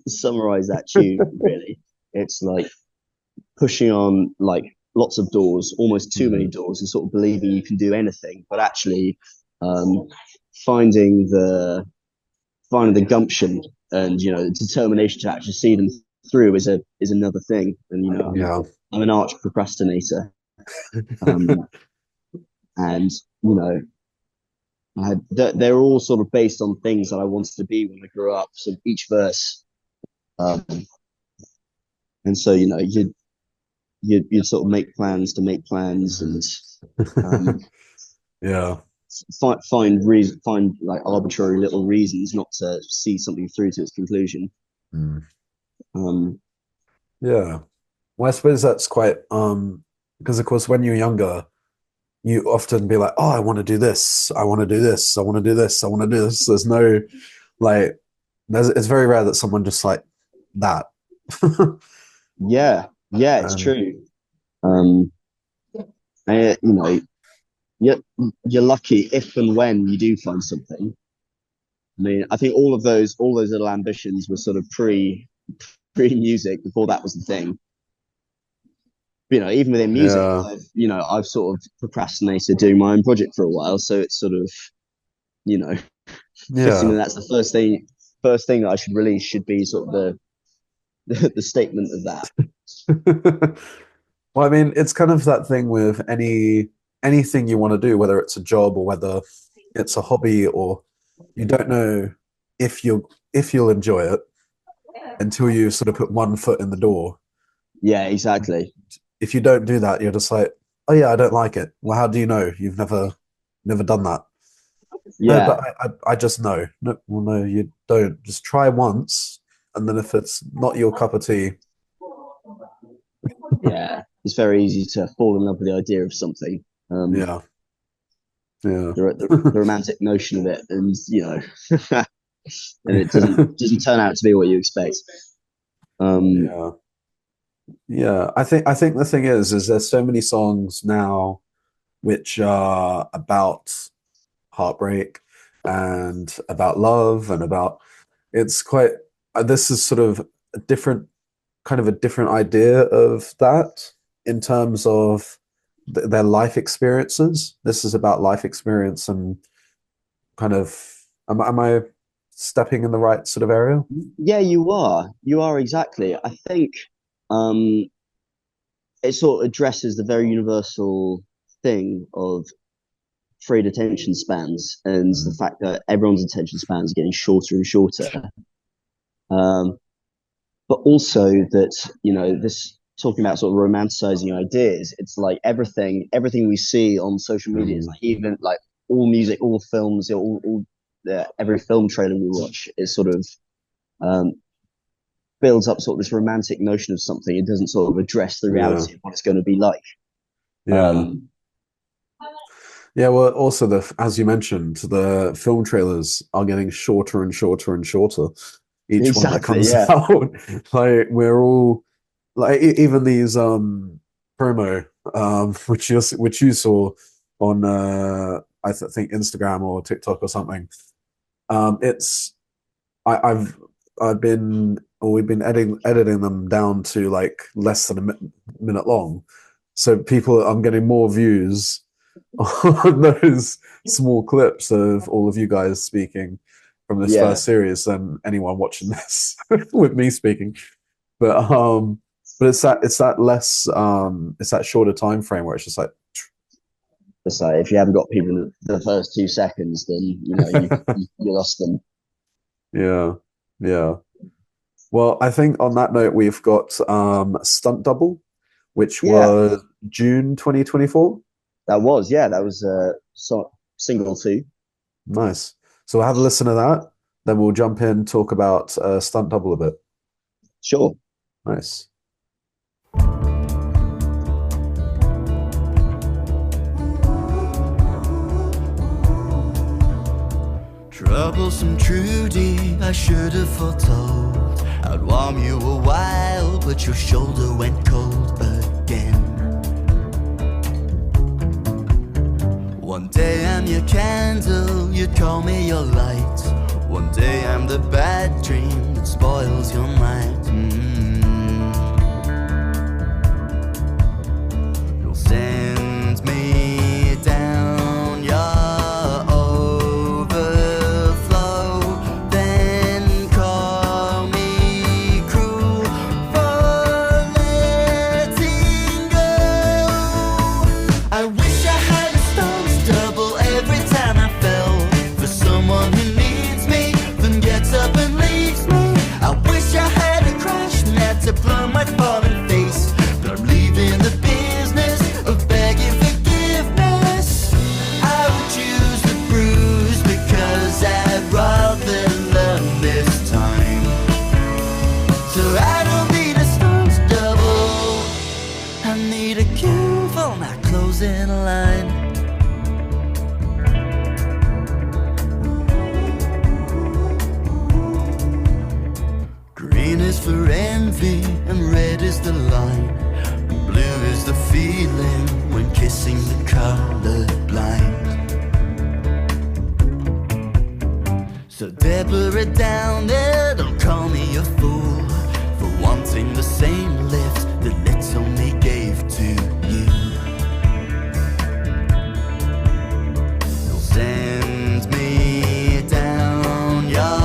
summarize that tune. Really, it's like pushing on like lots of doors, almost too many Mhm. doors, and sort of believing you can do anything, but actually um, finding the gumption and the determination to actually see them through is another thing. And Yeah. I'm an arch procrastinator, um, and you know they're all sort of based on things that I wanted to be when I grew up. So each verse, um, and so you sort of make plans to make plans and um, Yeah. find like arbitrary little reasons not to see something through to its conclusion. Mm. Um, Yeah. Well, I suppose that's quite because of course when you're younger, you often be like, oh, I want to do this, I want to do this, I want to do this, I want to do this. There's no like it's very rare that someone just like that. yeah, it's um, true. Um, you're, you're lucky if and when you do find something. I mean, I think all those little ambitions were sort of pre music before that was the thing. Even within music, yeah. I've sort of procrastinated doing my own project for a while. So it's sort of, you know, fitting Yeah. that that's the first thing that I should release should be sort of the statement of that. Well, I mean, it's kind of that thing with anything you want to do, whether it's a job or whether it's a hobby, or you don't know if you'll enjoy it until you sort of put one foot in the door. Yeah, exactly. If you don't do that, you're just like, oh yeah, I don't like it. Well, how do you know? You've never done that. No, but Yeah, I just know. No, well, no, you don't. Just try once, and then if it's not your cup of tea, yeah. It's very easy to fall in love with the idea of something. yeah, yeah, The romantic notion of it, and and it doesn't turn out to be what you expect. Um, yeah, yeah. I think the thing is there's so many songs now which are about heartbreak and about love and about it's quite this is sort of a different kind of a different idea of that in terms of their life experiences. This is about life experience and kind of, am I stepping in the right sort of area? Yeah, you are. You are exactly. I think um, it sort of addresses the very universal thing of frayed attention spans and the fact that everyone's attention spans are getting shorter and shorter. Um, but also that, this talking about sort of romanticizing ideas, it's like everything we see on social media is like, even like all music, all films, every film trailer we watch is sort of um, builds up sort of this romantic notion of something. It doesn't sort of address the reality of what it's going to be like. Yeah. Yeah, well, also as you mentioned, the film trailers are getting shorter and shorter and shorter. Each one that comes out, like we're all like even these promo which you saw on think Instagram or TikTok or something. We've been editing them down to like less than a minute long, so I'm getting more views on those small clips of all of you guys speaking from this first series than anyone watching this with me speaking. But it's that less it's that shorter time frame where it's just like if you haven't got people in the first 2 seconds, then you lost them. Yeah. Well, I think on that note we've got Stunt Double, which was June 2024. That was single 2. Nice. So we'll have a listen to that. Then we'll jump in, talk about Stunt Double a bit. Sure. Nice. Troublesome Trudy, I should have foretold. I'd warm you a while, but your shoulder went cold again. One day I'm your candle, you'd call me your light. One day I'm the bad dream that spoils your night. You'll send me down your overflow, then call me cruel for letting go. I wish I had double every time I fell for someone who needs me, then gets up and leaves me. I wish I had a crash net to blow my fallen face, but I'm leaving the business of begging forgiveness. I would choose the bruise because I'd rather learn this time. So I don't need a stunt double, I need a cue for my closing line. Green is for envy and red is the line. Blue is the feeling when kissing the color blind. So Deborah down there, don't call me a fool for wanting the same lift that Little Me gave to you. You'll send me down your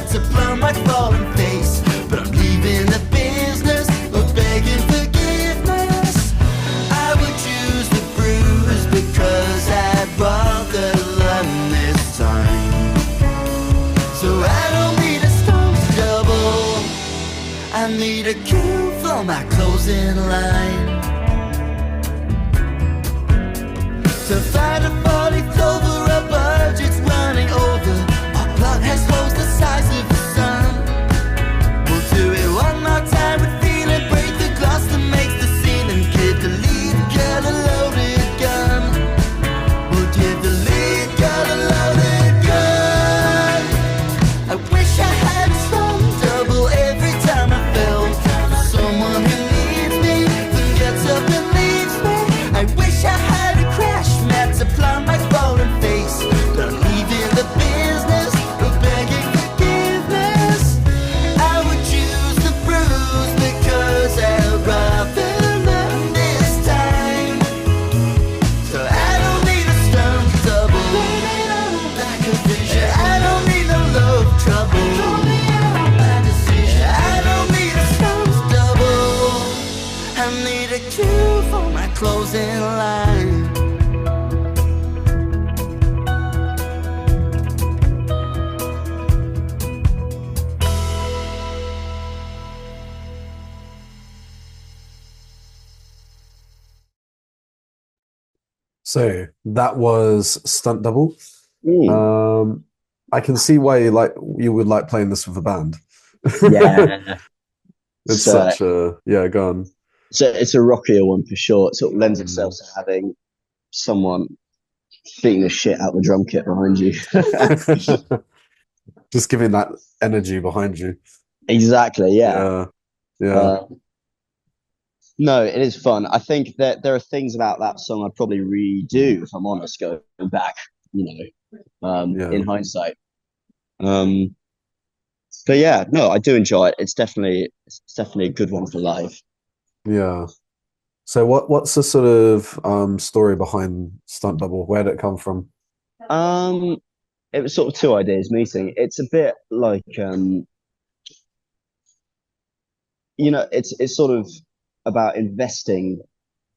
to blow my fallen face, but I'm leaving the business of begging forgiveness. I would choose the bruise because I'd rather learn this time. So I don't need a stunt double, I need a cue for my closing line. To fight a 40th over, a budget's running over. Plot has closed the size of the sun. We'll do it one more time with feeling. Break the glass that makes the scene and give the lead girl a loaded gun. We'll give the lead girl a loaded gun. I need a cue for my closing line. So that was Stunt Double. Mm. I can see why you would like playing this with a band. Yeah. It's So, such a yeah, go on. so it's a rockier one for sure. It sort of lends itself Mm. to having someone beating the shit out the drum kit behind you. Just giving that energy behind you. Exactly, yeah. Yeah, yeah, Uh, no, it is fun. I think that there are things about that song I'd probably redo if I'm honest, going back, yeah, in hindsight. Um, but yeah, no, I do enjoy it. It's definitely a good one for live. yeah. So what's the sort of story behind Stunt Double? Where did it come from? Um, it was sort of two ideas meeting. It's a bit like it's sort of about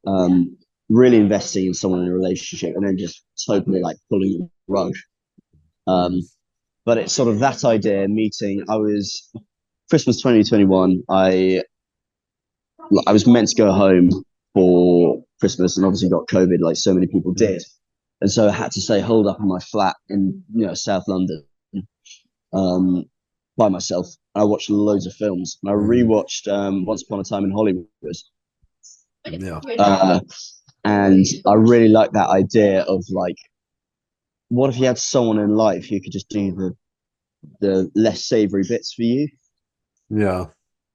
um, really investing in someone in a relationship and then just totally like pulling the rug. Mm, Um, but it's sort of that idea meeting. I was Christmas 2021. I was meant to go home for Christmas and obviously got COVID like so many people mm, did. And so I had to stay holed up in my flat in South London um, by myself. I watched loads of films and I mm, rewatched Once Upon a Time in Hollywood. yeah, Uh, and I really like that idea of like, what if you had someone in life who could just do the less savory bits for you? yeah,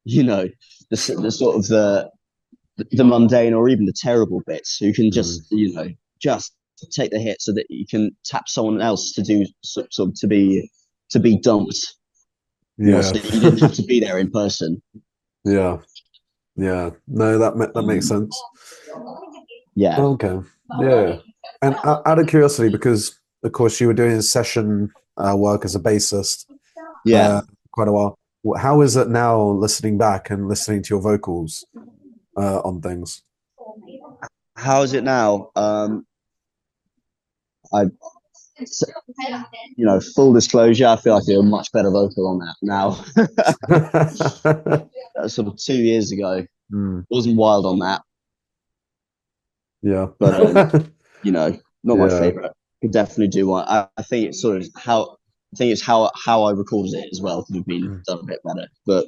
You know, the sort of the mundane or even the terrible bits who can mm, just take the hit so that you can tap someone else to do sort of to be dumped, yeah, so you didn't have to be there in person. yeah, yeah. No, that makes Um, sense. yeah, Okay, yeah. And out of curiosity, because of course you were doing session work as a bassist yeah. for quite a while. How is it now listening back and listening to your vocals on things? How is it now? I, full disclosure, I feel like I do a much better vocal on that now. That was sort of 2 years ago. Mm, Wasn't wild on that, yeah. but not my Yeah. favorite. Could definitely do one. I think it's sort of how I think it's how I recorded it as well could have been Mm. done a bit better. But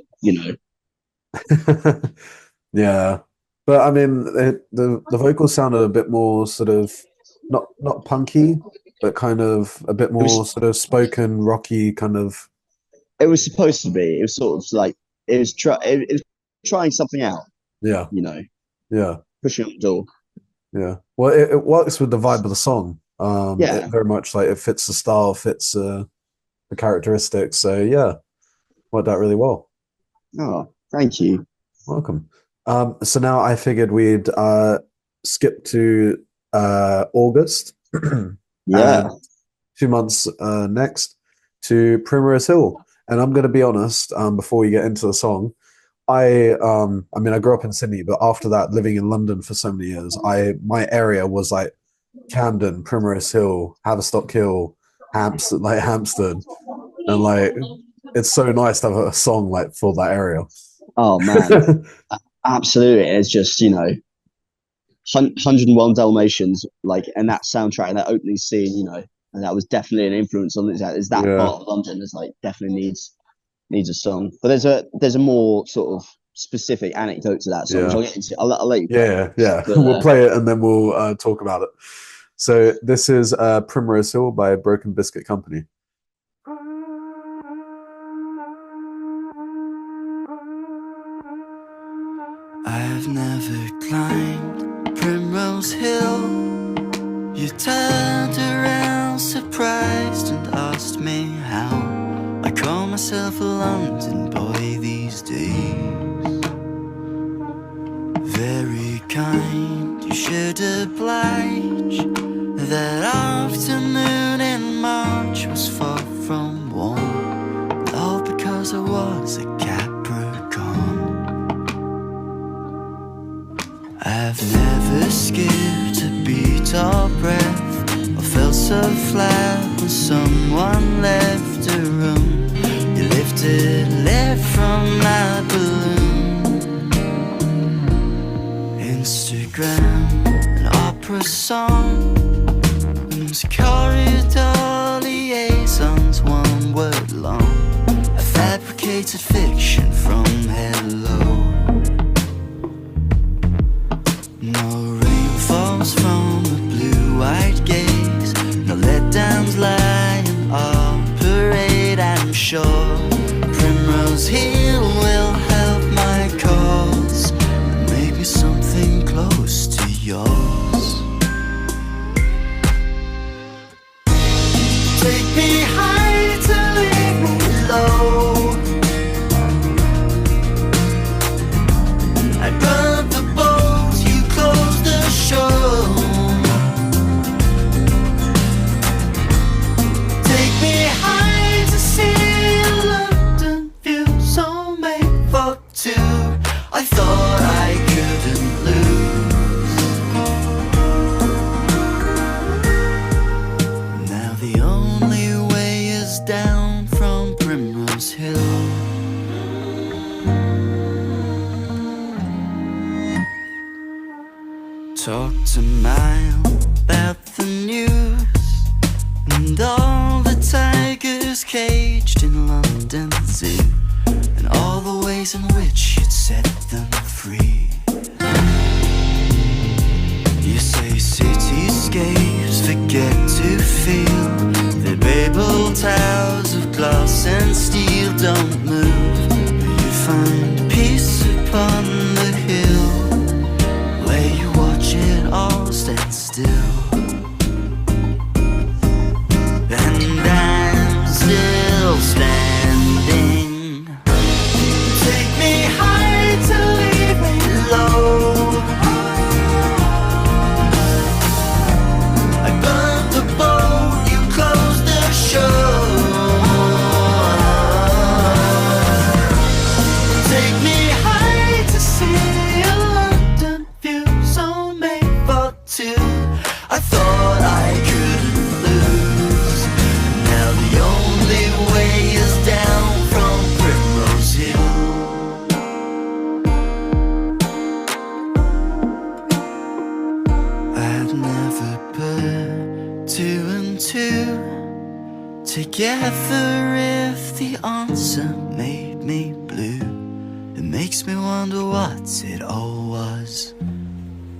Yeah. But I mean, the vocals sounded a bit more sort of not punky, but kind of a bit it more was sort of spoken, rocky kind of. it was supposed to be. It was sort of like it was trying something out. Yeah. You know, Yeah. pushing up the door. Yeah. Well, it works with the vibe of the song. It Yeah. very much like it fits the style, fits the characteristics. So yeah, worked out really well. Oh, thank you. Welcome. So now I figured we'd skip to August Yeah. and 2 months next to Primrose Hill. And I'm going to be honest, before we get into the song, I mean, I grew up in Sydney, but after that, living in London for so many years, my area was like Camden, Primrose Hill, Haverstock Hill, Hampstead, and like it's so nice to have a song like for that area. Oh man, absolutely. It's just 101 Dalmatians, like, and that soundtrack and that opening scene, and that was definitely an influence on this. Is that Yeah, part of London is like definitely needs a song. But there's a more sort of specific anecdote to that song, which yeah. I'll get into. I'll let you play. Yeah, yeah. But We'll play it and then we'll talk about it. So this is Primrose Hill by Broken Biscuit Company. I've never climbed Primrose Hill. You turned around surprised and asked me how I call myself a London boy these days. Very kind, you should oblige. That afternoon in March was far from warm, and all because I was a Capricorn. I've never skipped a beat or breath, or felt so flat when someone left a room. You lifted lead from my balloon. Instagram, an opera song, corridor liaisons, one word long, a fabricated fiction from hello. No rain falls from a blue-white gaze, no letdowns lie in our parade. I'm sure Primrose Hill will help my cause and make me something close to yours. Take me high to leave me low. I burnt the boat, you closed the show. Take me high to see a London view, so made for two. I thought I couldn't lose. Now the only way is down from Primrose Hill. Talk to Mile about the news and all the tigers caged in London Zoo, and all the ways in which you'd set them free. You say cityscapes forget to feel, the Babel towers of glass and steel don't move, but you find peace upon the hill, where you watch it all stand still. And I'm still standing. Take me high to leave me low. I burnt the boat, you closed the show. Take me high to see a London view, so made for two. I thought I couldn't lose. Now the only way is down from Primrose Hill. I've never put two and two together. If the answer made me blue, it makes me wonder what it all was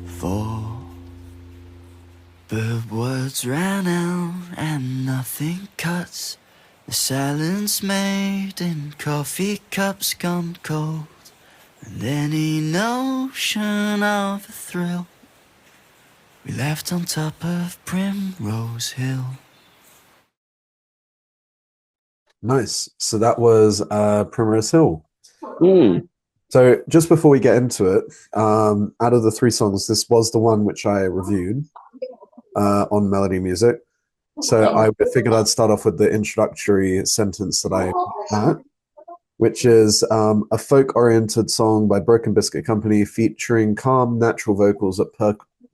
for. But words ran out and nothing cuts the silence made in coffee cups gone cold, and any notion of a thrill we left on top of Primrose Hill. Nice. So that was Primrose Hill. Mm. So just before we get into it, out of the three songs, this was the one which I reviewed on Melody Music. So I figured I'd start off with the introductory sentence that I had, which is a folk-oriented song by Broken Biscuit Company featuring calm, natural vocals that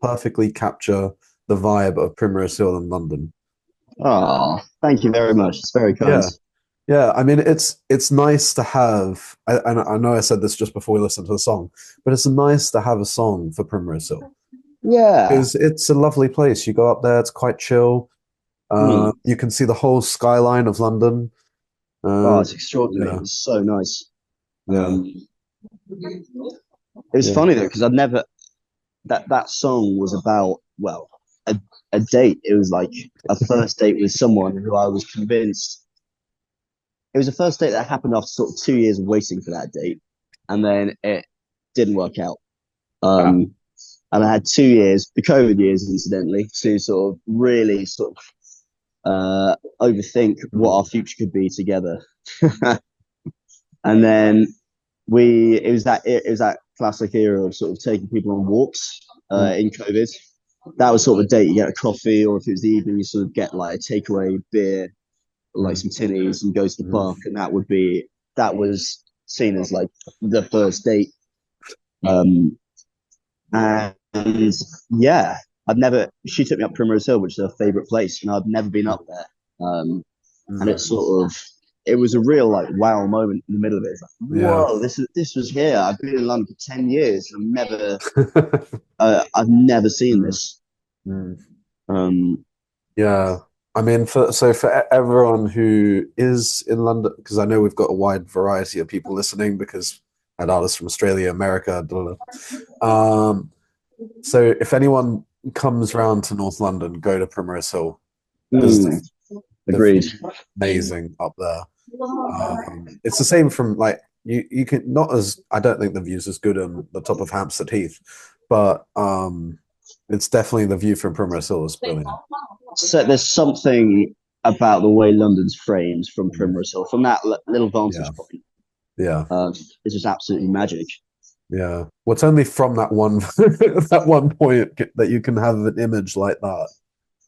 perfectly capture the vibe of Primrose Hill in London. Oh, thank you very much. It's very kind. Yeah. Yeah, I mean, it's nice to have, I know I said this just before we listened to the song, but it's nice to have a song for Primrose Hill. Yeah. Because it's a lovely place. You go up there, it's quite chill. You can see the whole skyline of London. Oh, it's extraordinary. Yeah. It's so nice. Yeah. It was Yeah. funny though, because I'd never that song was about, well, a date. It was like a first date with someone who I was convinced. It was a first date that happened after sort of 2 years of waiting for that date, and then it didn't work out. And I had 2 years, the COVID years, incidentally, to sort of really sort of overthink what our future could be together. And then it was that classic era of sort of taking people on walks in COVID. That was sort of a date. You get a coffee, or if it was the evening, you sort of get like a takeaway beer, like some tinnies, and go to the park, and that was seen as like the first date. And yeah, I've never. She took me up Primrose Hill, which is her favorite place, and I've never been up there. And Mm. it's sort of it was a real like wow moment in the middle of it. It's like, Yeah. whoa, this was here. I've been in London for 10 years, and I've never seen Mm. this. Mm. Um, Yeah. I mean, for everyone who is in London, because I know we've got a wide variety of people listening, because I had artists from Australia, America, blah, blah, blah. So if anyone comes round to North London, go to Primrose Hill, because mm, the agreed. view is amazing up there. It's the same from like you can not as I don't think the view's as good on the top of Hampstead Heath, but it's definitely the view from Primrose Hill is brilliant. So there's something about the way London's framed from Mm. Primrose Hill, from that little Yeah, vantage point. yeah, It's just absolutely magic. yeah. Well, it's only from that one that one point that you can have an image like that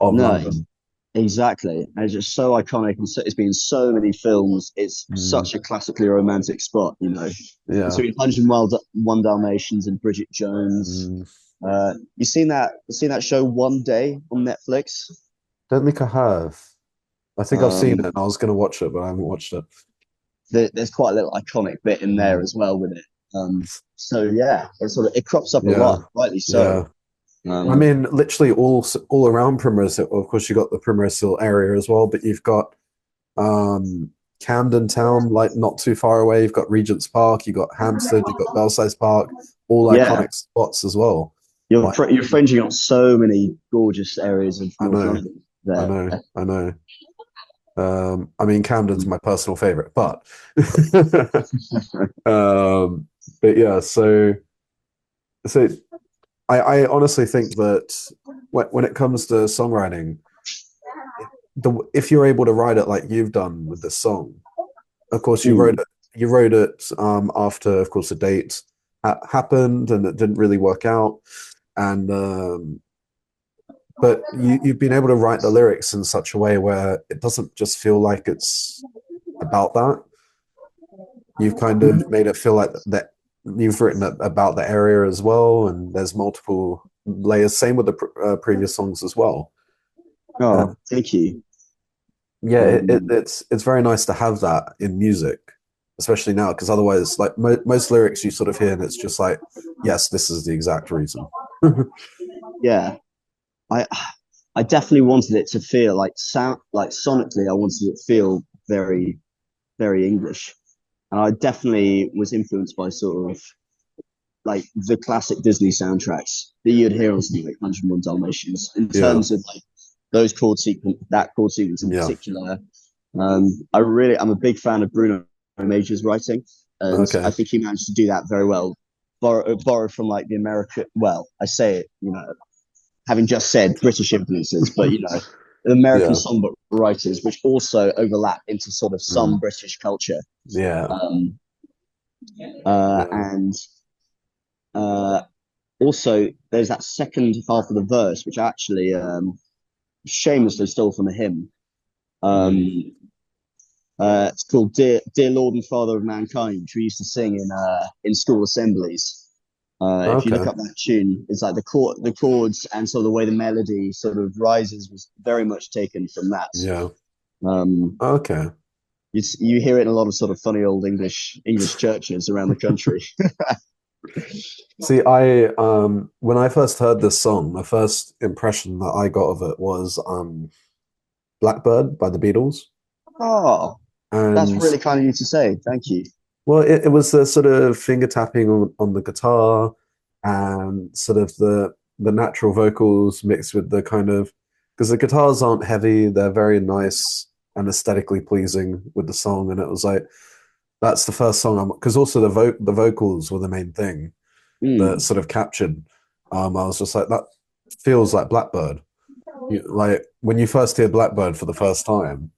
of No, London. exactly. And it's just so iconic, and so, it's been in so many films. It's Mm. such a classically romantic spot, you know, Yeah. between 101 Dalmatians and Bridget Jones. Mm. You seen that? You seen that show One Day on Netflix? Don't think I have. I think I've seen it Um, and I was going to watch it, but I haven't watched it. there's quite a little iconic bit in there Mm. as well with it. So yeah, it crops up a Yeah, lot, rightly so. yeah. I Um, mean, literally all around Primrose Hill. Of course, you got the Primrose Hill area as well, but you've got um, Camden Town, like not too far away. You've got Regent's Park, you've got Hampstead, you've got Belsize Park, all yeah, iconic spots as well. Like, you're fringing on so many gorgeous areas of I North know, London I there. know, I know. I mean, Camden's my personal favorite, but um, but yeah. So I honestly think that when it comes to songwriting, if you're able to write it like you've done with this song, of course Mm, you wrote it after, of course, a date happened and it didn't really work out, and but you've been able to write the lyrics in such a way where it doesn't just feel like it's about that. You've kind of made it feel like that you've written it about the area as well, and there's multiple layers. Same with the previous songs as well. Uh, oh, thank you. yeah, Um, it's very nice to have that in music, especially now, because otherwise, like most lyrics you sort of hear, and it's just like, yes, this is the exact reason. yeah, I I definitely wanted it to feel like sonically. I wanted it to feel very very English, and I definitely was influenced by sort of like the classic Disney soundtracks that you'd hear on something like 101 Dalmatians in Yeah, terms of like those that chord sequence in yeah. particular. I'm a big fan of Bruno Major's writing, and I Okay. think he managed to do that very well. Borrow from like the American, well, I say it, you know, having just said British influences, but you know, the American Yeah. songbook writers, which also overlap into sort of some Mm. British culture. Yeah. Um, Yeah. and uh, Also, there's that second half of the verse, which actually shamelessly stole from a hymn. Mm. Um, it's called "Dear Lord and Father of Mankind," which we used to sing in school assemblies. If you look Okay. up that tune, it's like the chords and sort of the way the melody sort of rises was very much taken from that. Yeah. Um, Okay. you hear it in a lot of sort of funny old English churches around the country. See, I when I first heard this song, the first impression that I got of it was Blackbird by the Beatles. Oh, that's And really kind of you to say. Thank you. well, it was the sort of finger tapping on the guitar and sort of the natural vocals mixed with the kind of because the guitars aren't heavy, they're very nice and aesthetically pleasing with the song. And it was like that's the first song I'm because also the vocals were the main thing that Mm. sort of captured. I was just like, that feels like Blackbird. Like when you first hear Blackbird for the first time,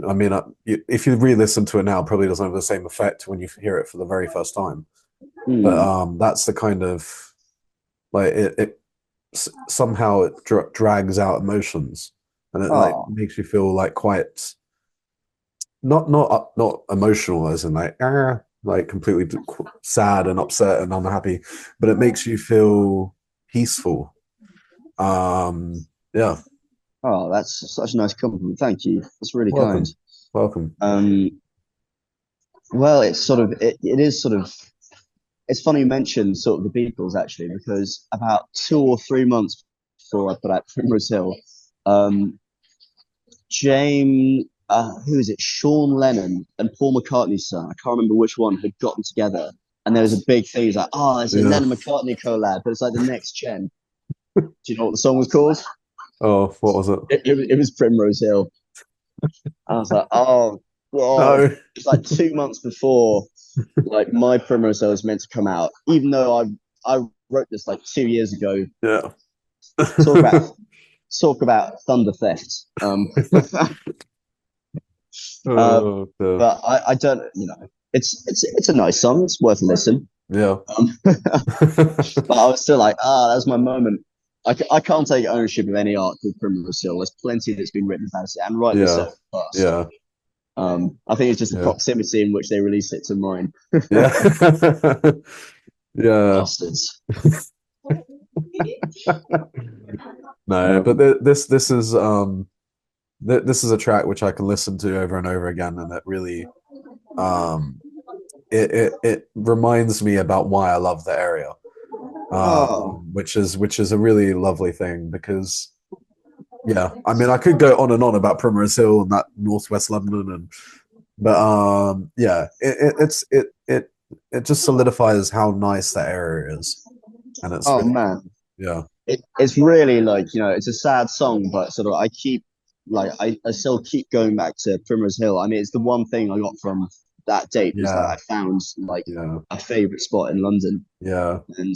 I mean, if you re-listen to it now, it probably doesn't have the same effect when you hear it for the very first time. But Mm. that's the kind of like it somehow it drags out emotions, and it like Oh, makes you feel like quite not emotional as in like completely sad and upset and unhappy, but it makes you feel peaceful. Yeah. Oh, that's such a nice compliment. Thank you. That's really kind. Welcome. Welcome. Well, it's sort of it is sort of it's funny you mentioned sort of the Beatles actually, because about 2 or 3 months before I put out Primrose Hill, um, James, who is it? Sean Lennon and Paul McCartney's son. I can't remember which one had gotten together, and there was a big thing. It was like, oh, it's a Yeah. Lennon McCartney collab, but it's like the next gen. Do you know what the song was called? Oh, what was it? It was Primrose Hill. I was like, oh God. No. It's like 2 months before like my Primrose Hill was meant to come out, even though I wrote this like 2 years ago. Yeah. Talk about talk about thunder theft. Uh, Oh, dear. but I don't, it's a nice song. It's worth a listen. Yeah. But I was still like, that's my moment. I can't take ownership of any art called Primrose Hill. There's plenty that's been written about it, and rightly Yeah. so. Fast. Yeah. I think it's just the Yeah. proximity in which they release it to mine. Yeah. Yeah. Bastards. No, but this is a track which I can listen to over and over again, and it really um it reminds me about why I love the area. Oh, Which is a really lovely thing because yeah, I mean I could go on and on about Primrose Hill and that Northwest London but yeah, it just solidifies how nice that area is. And it's oh really man. yeah. It's really like, it's a sad song, but sort of I still keep going back to Primrose Hill. I mean, it's the one thing I got from that date was that Yeah. I found like Yeah. a favorite spot in London. Yeah. And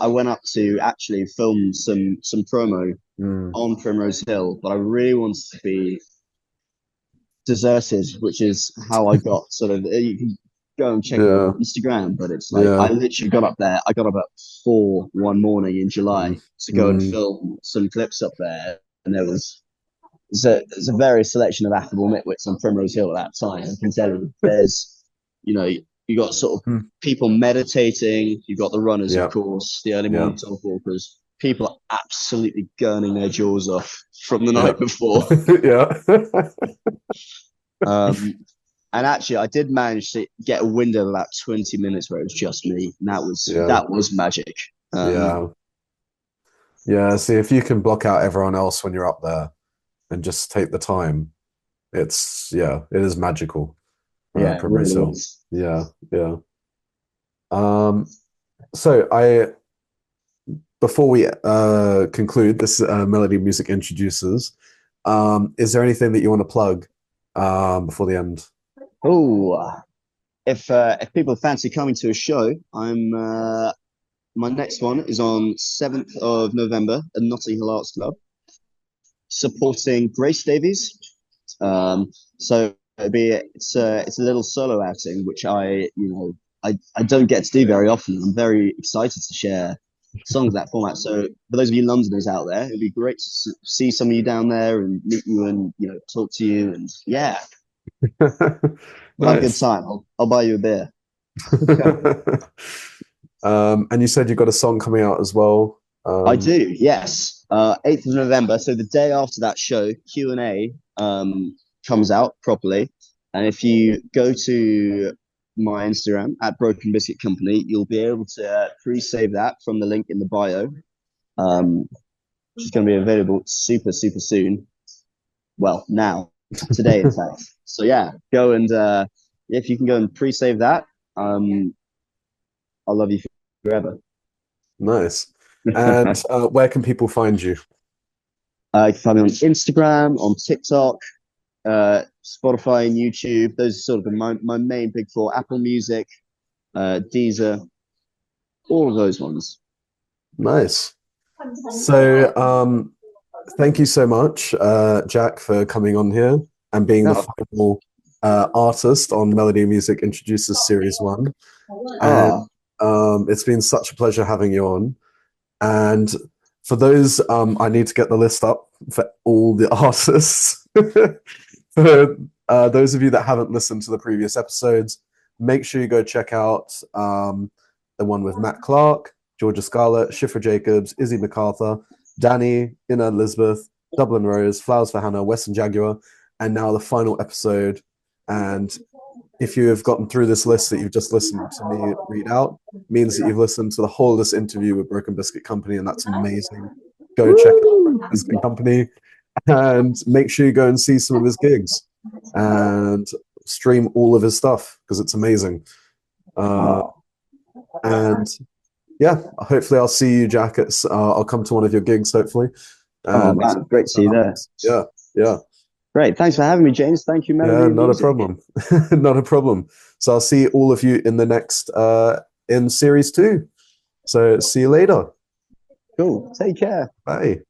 I went up to actually film some promo Mm. on Primrose Hill, but I really wanted to be deserted, which is how I got sort of, you can go and check it out Yeah. on Instagram, but it's like I Yeah. literally got up there. I got up at 4 one morning in Mm. July to go and Mm. film some clips up there, and there's a various selection of affable mitwits on Primrose Hill at that time. I can tell you, you know, you got sort of Mm. people meditating. You got the runners, of Yeah. course, the early Yeah. morning talk walkers. People are absolutely gurning their jaws off from the Yeah. night before. Yeah. Um, and actually, I did manage to get a window of about 20 minutes where it was just me, and Yeah. that was magic. Yeah. Yeah. See, if you can block out everyone else when you're up there and just take the time, it is magical. Yeah, it Primrose really Hill. was. Yeah. Yeah. Um, so before we conclude this Melody Music Introducers, is there anything that you want to plug before the end? Oh, if people fancy coming to a show, my next one is on 7th of November at Notting Hill Arts Club, supporting Grace Davies. So it's a little solo outing, which I don't get to do very often. I'm very excited to share songs of that format. So for those of you Londoners out there, it'd be great to see some of you down there and meet you and talk to you, and yeah, we'll have a good Nice. time. I'll buy you a beer. And you said you got a song coming out as well. I do, yes. 8th of November, so the day after that show, Q&A comes out properly. And if you go to my Instagram at Broken Biscuit Company, you'll be able to pre-save that from the link in the bio, which is going to be available super, super soon. Well, now, today, in fact. So yeah, go and if you can go and pre-save that, I'll love you forever. Nice. And where can people find you? You can find me on Instagram, on TikTok, Spotify and YouTube. Those are sort of my main big four. Apple Music, Deezer, all of those ones. Nice. So thank you so much, Jack, for coming on here and being the final artist on Melody Music Introduces Series 1. And it's been such a pleasure having you on. And for those, I need to get the list up for all the artists. For those of you that haven't listened to the previous episodes, make sure you go check out the one with Matt Clark, Georgia Scarlett, Shifra Jacobs, Izzy MacArthur, Danny, Inna Elizabeth, Dublin Rose, Flowers for Hannah, Western Jaguar, and now the final episode. And if you have gotten through this list that you've just listened to me read out, means that you've listened to the whole of this interview with Broken Biscuit Company, and that's amazing. Go check out Broken Biscuit Company and make sure you go and see some of his gigs and stream all of his stuff because it's amazing. And yeah, hopefully I'll see you, Jack. I'll come to one of your gigs, hopefully. Oh man, great to see you there. Yeah. Great. Thanks for having me, James. Thank you, Melody. Yeah, not a problem. Not a problem. So I'll see all of you in the next in series 2. So see you later. Cool. Take care. Bye.